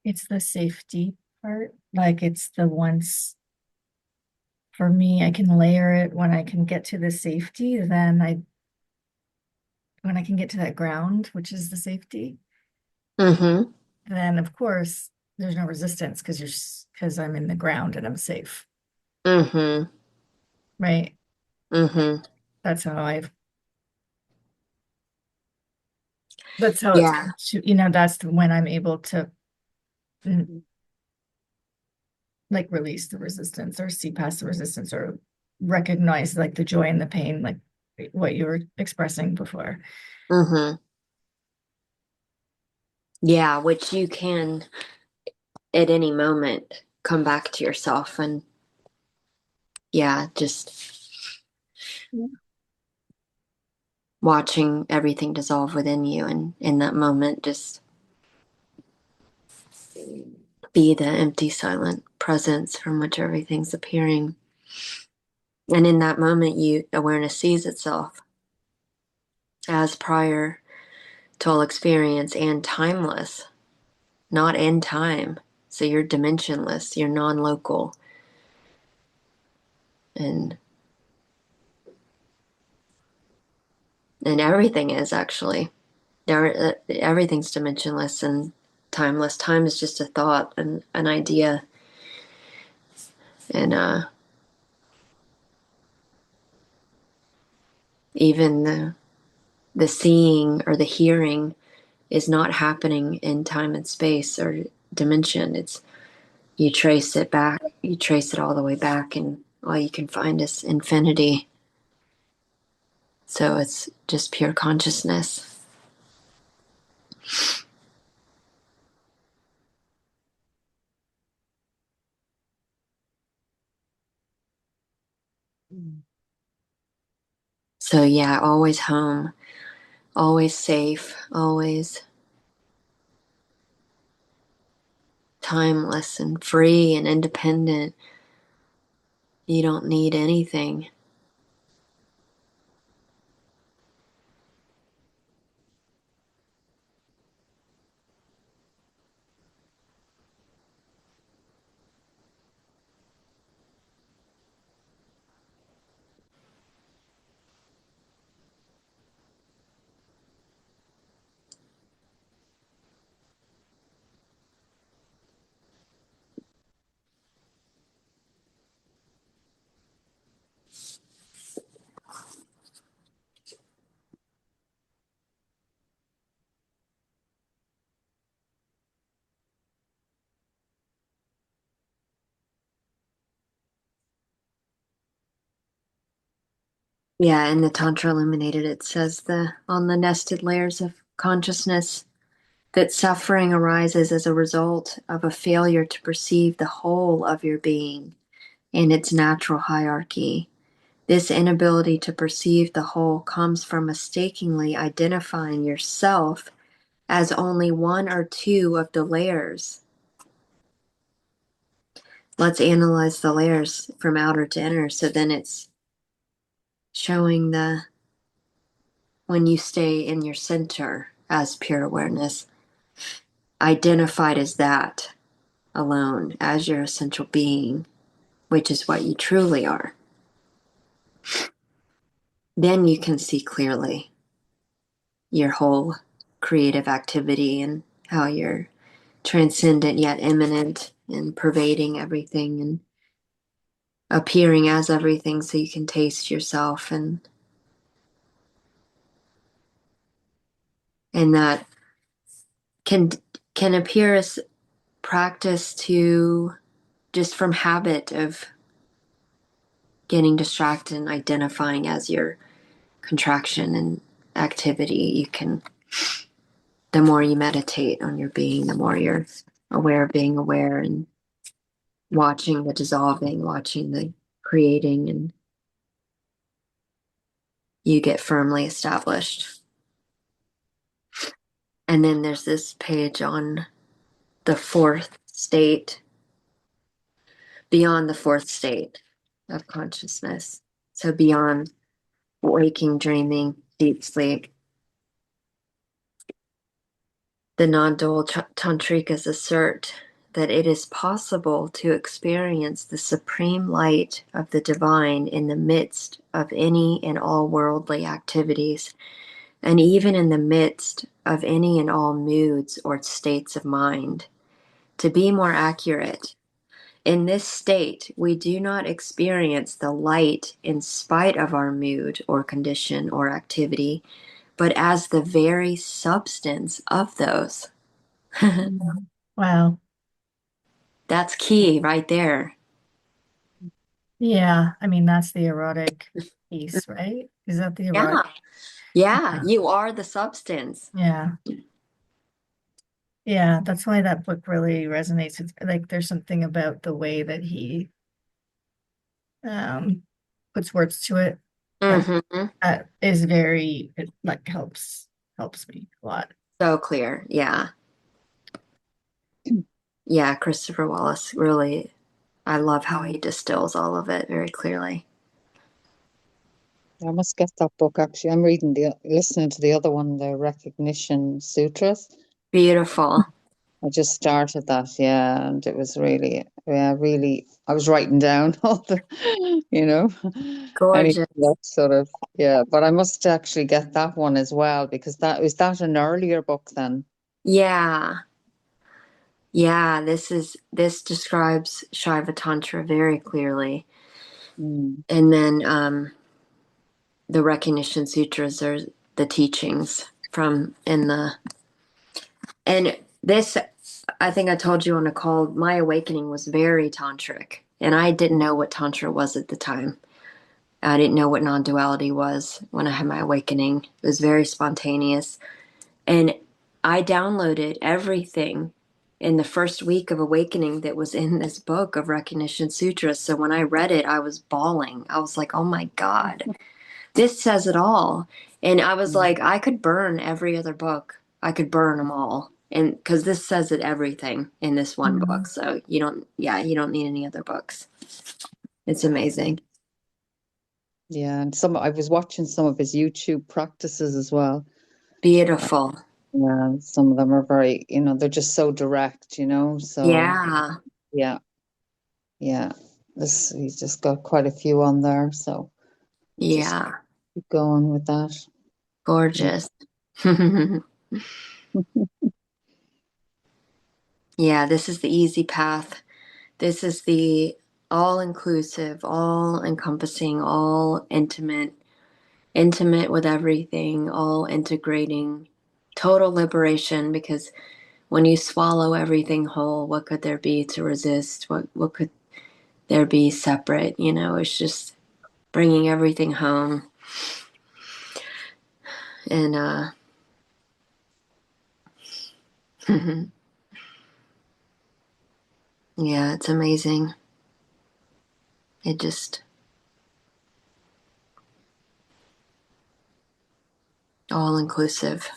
It's the safety part. Like it's the once for me, I can layer it when I can get to the safety, then when I can get to that ground, which is the safety, Mm-hmm. then of course there's no resistance because I'm in the ground and I'm safe, Mm-hmm. right? Mm-hmm. That's how I've that's how it's Yeah. come to, that's when I'm able to mm, like release the resistance or see past the resistance or recognize like the joy and the pain, like what you were expressing before. Mm-hmm. Yeah, which you can at any moment come back to yourself and yeah, just watching everything dissolve within you and in that moment just be the empty silent presence from which everything's appearing. And in that moment you awareness sees itself as prior to all experience and timeless, not in time. So you're dimensionless, you're non-local, and everything is actually there. Everything's dimensionless and timeless. Time is just a thought and an idea, and even the seeing or the hearing is not happening in time and space or dimension. It's you trace it back, you trace it all the way back, and all you can find is infinity. So it's just pure consciousness. So yeah, always home, always safe, always timeless and free and independent. You don't need anything. Yeah, in the Tantra Illuminated, it says the on the nested layers of consciousness that suffering arises as a result of a failure to perceive the whole of your being in its natural hierarchy. This inability to perceive the whole comes from mistakenly identifying yourself as only one or two of the layers. Let's analyze the layers from outer to inner. So then it's showing the when you stay in your center as pure awareness, identified as that alone, as your essential being, which is what you truly are. Then you can see clearly your whole creative activity and how you're transcendent yet imminent and pervading everything and appearing as everything so you can taste yourself and that can appear as practice to just from habit of getting distracted and identifying as your contraction and activity. You can, the more you meditate on your being, the more you're aware of being aware and watching the dissolving, watching the creating, and you get firmly established. And then there's this page on the fourth state, beyond the fourth state of consciousness. So beyond waking, dreaming, deep sleep. The non-dual tantrikas assert that it is possible to experience the supreme light of the divine in the midst of any and all worldly activities, and even in the midst of any and all moods or states of mind. To be more accurate, in this state, we do not experience the light in spite of our mood or condition or activity, but as the very substance of those. Mhm. Wow. That's key right there. Yeah. I mean, that's the erotic piece, right? Is that the erotic? Yeah. Yeah. Yeah. You are the substance. Yeah. Yeah. That's why that book really resonates. It's like there's something about the way that he um puts words to it that Mm-hmm. is very it like helps me a lot. So clear. Yeah. Yeah. Christopher Wallace really, I love how he distills all of it very clearly. I must get that book actually. I'm listening to the other one, the Recognition Sutras. Beautiful. I just started that, yeah, and it was really, yeah, really. I was writing down all the, you know, anything Gorgeous. that sort of, yeah. But I must actually get that one as well because that an earlier book then. Yeah. Yeah. This describes Shaiva Tantra very clearly. Mm. And then the Recognition Sutras are the teachings from in the, and this, I think I told you on a call, my awakening was very tantric. And I didn't know what Tantra was at the time. I didn't know what non duality was when I had my awakening. It was very spontaneous. And I downloaded everything in the first week of awakening that was in this book of Recognition Sutras. So when I read it, I was bawling. I was like, oh my God, this says it all. And I was Mm. like, I could burn every other book. I could burn them all. And because this says it everything in this one book. Mhm. So you don't, yeah, you don't need any other books. It's amazing. Yeah, and I was watching some of his YouTube practices as well. Beautiful. Yeah, some of them are very, they're just so direct, So Yeah. yeah, yeah. He's just got quite a few on there, so just Yeah. keep going with that. Yeah. Gorgeous. Yeah, this is the easy path. This is the all inclusive, all encompassing, all intimate, intimate with everything, all integrating, total liberation. Because when you swallow everything whole, what could there be to resist? What could there be separate? It's just bringing everything home. And yeah, it's amazing. It just all inclusive.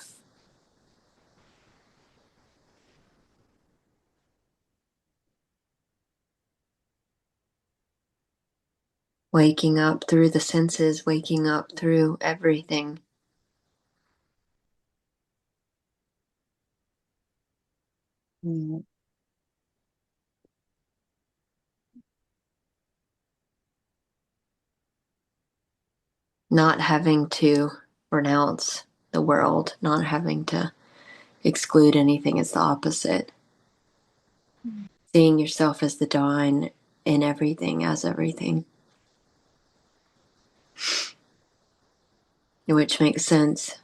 Waking up through the senses, waking up through everything. Mm. Not having to renounce the world, not having to exclude anything is the opposite. Seeing yourself as the divine in everything, as everything, which makes sense.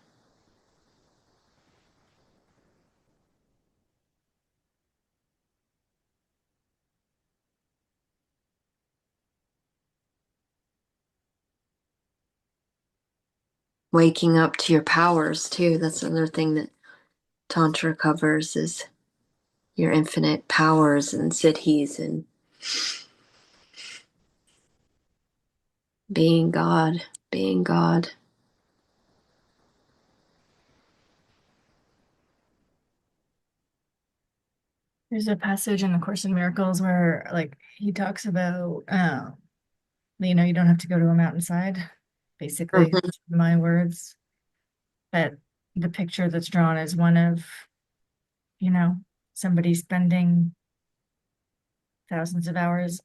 waking up to your powers too. That's another thing that Tantra covers is your infinite powers and siddhis and being God, being God. There's a passage in the Course in Miracles where like he talks about you don't have to go to a mountainside, basically, Mhm. my words. But the picture that's drawn is one of, you know, somebody spending thousands of hours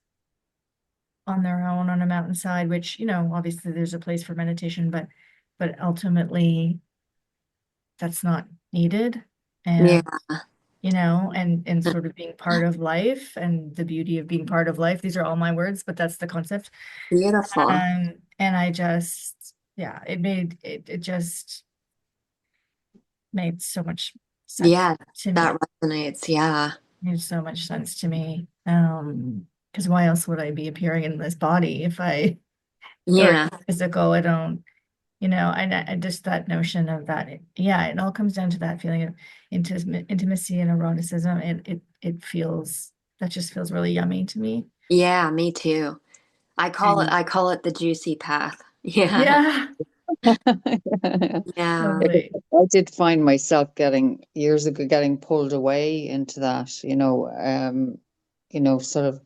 on their own on a mountainside, which, obviously there's a place for meditation, but ultimately that's not needed. Yeah, And and sort of being part of life and the beauty of being part of life. These are all my words, but that's the concept. beautiful. And I just, yeah, it just made so much sense Yeah, to me. that resonates. Yeah. Made so much sense to me. Because why else would I be appearing in this body if I or Yeah. physical? I don't, I just that notion of that. Yeah, it all comes down to that feeling of intimacy and eroticism. That just feels really yummy to me. Yeah, me too. And I call it the juicy path. Yeah. yeah, Yeah. totally. I did find myself getting years ago getting pulled away into that, sort of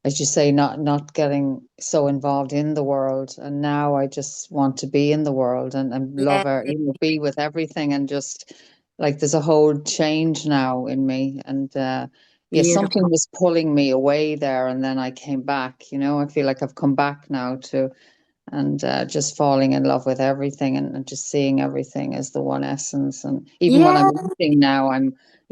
as you say, not getting so involved in the world. And now I just want to be in the world and Yeah. love our, be with everything and just like there's a whole change now in me. And yeah, something Beautiful. was pulling me away there, and then I came back. I feel like I've come back now to and just falling in love with everything and just seeing everything as the one essence. And even when I'm Yeah. eating now,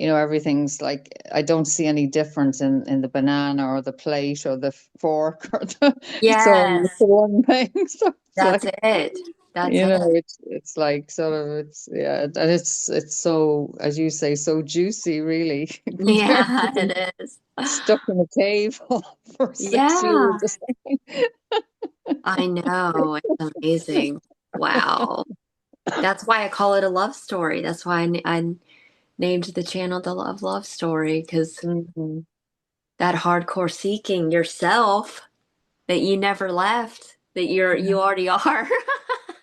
everything's like I don't see any difference in the banana or the plate or the fork or it's all the Yes. one thing. So it's That's like, it. That's it. it's like sort of it's yeah, and it's so, as you say, so juicy really compared to Yeah, being it is. stuck in a cave for 6 years Yeah. or something. I know. It's amazing. Wow. That's why I call it a love story. That's why I named the channel the Love Story, because Mhm. that hardcore seeking yourself that you never left, that Yeah. you already are.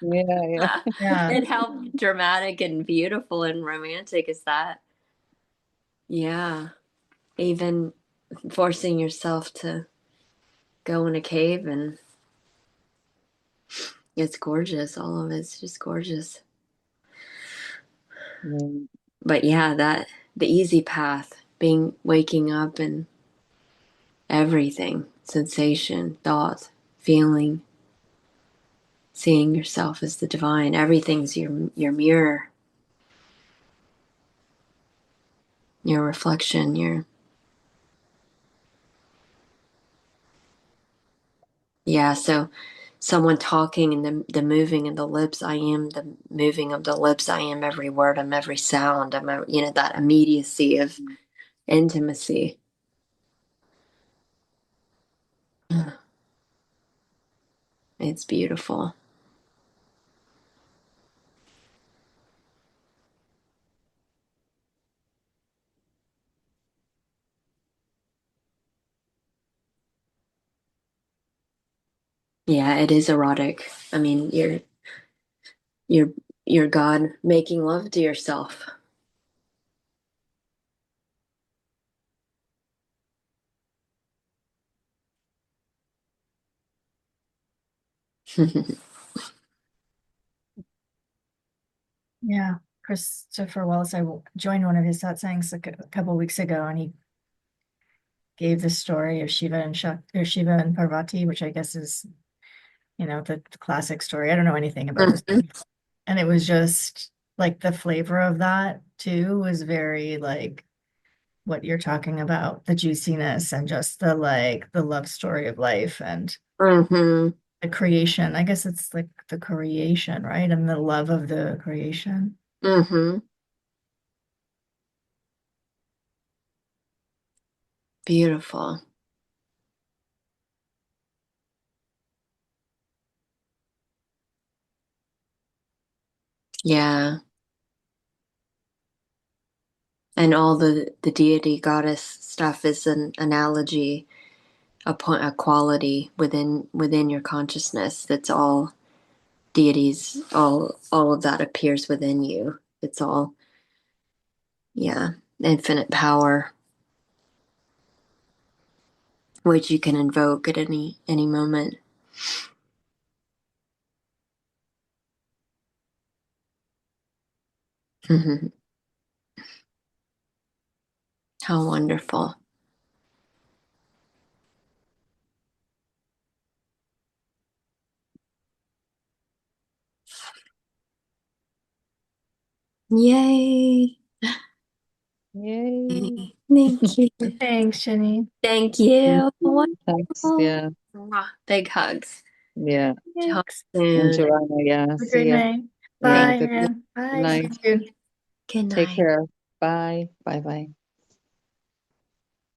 Yeah, yeah. Yeah. And how dramatic and beautiful and romantic is that? Yeah. Even forcing yourself to go in a cave, and it's gorgeous. All of it's just gorgeous. Mm. But yeah, that the easy path, being waking up and everything, sensation, thought, feeling, seeing yourself as the divine. Everything's your mirror, your reflection, your yeah. So someone talking and the moving of the lips, I am the moving of the lips, I am every word, I'm every sound, that immediacy of intimacy. It's beautiful. Yeah, it is erotic. I mean, you're you're God making love to yourself. Yeah. Christopher Wallace, joined one of his satsangs a couple of weeks ago, and he gave the story of Shiva and Parvati, which I guess is, the classic story. I don't know anything about this. Mhm. And it was just like the flavor of that too was very like what you're talking about, the juiciness and just the love story of life and Mhm. the creation. I guess it's like the creation, right? And the love of the creation. Mhm. Beautiful. Yeah. And all the deity goddess stuff is an analogy, a quality within your consciousness. That's all deities, all of that appears within you. It's all, yeah, infinite power, which you can invoke at any moment. How wonderful. Yay. Yay. Thank you. Thanks, Ginny. Thank you. Thanks. Wonderful. Yeah. Big hugs. Yeah. Talk Thanks. And soon. Joanna, yeah. Have a See great ya. night. Yeah. Bye, Thank Good you. Anne. Bye. See night. you soon. Good Take night. care. Bye. Bye bye.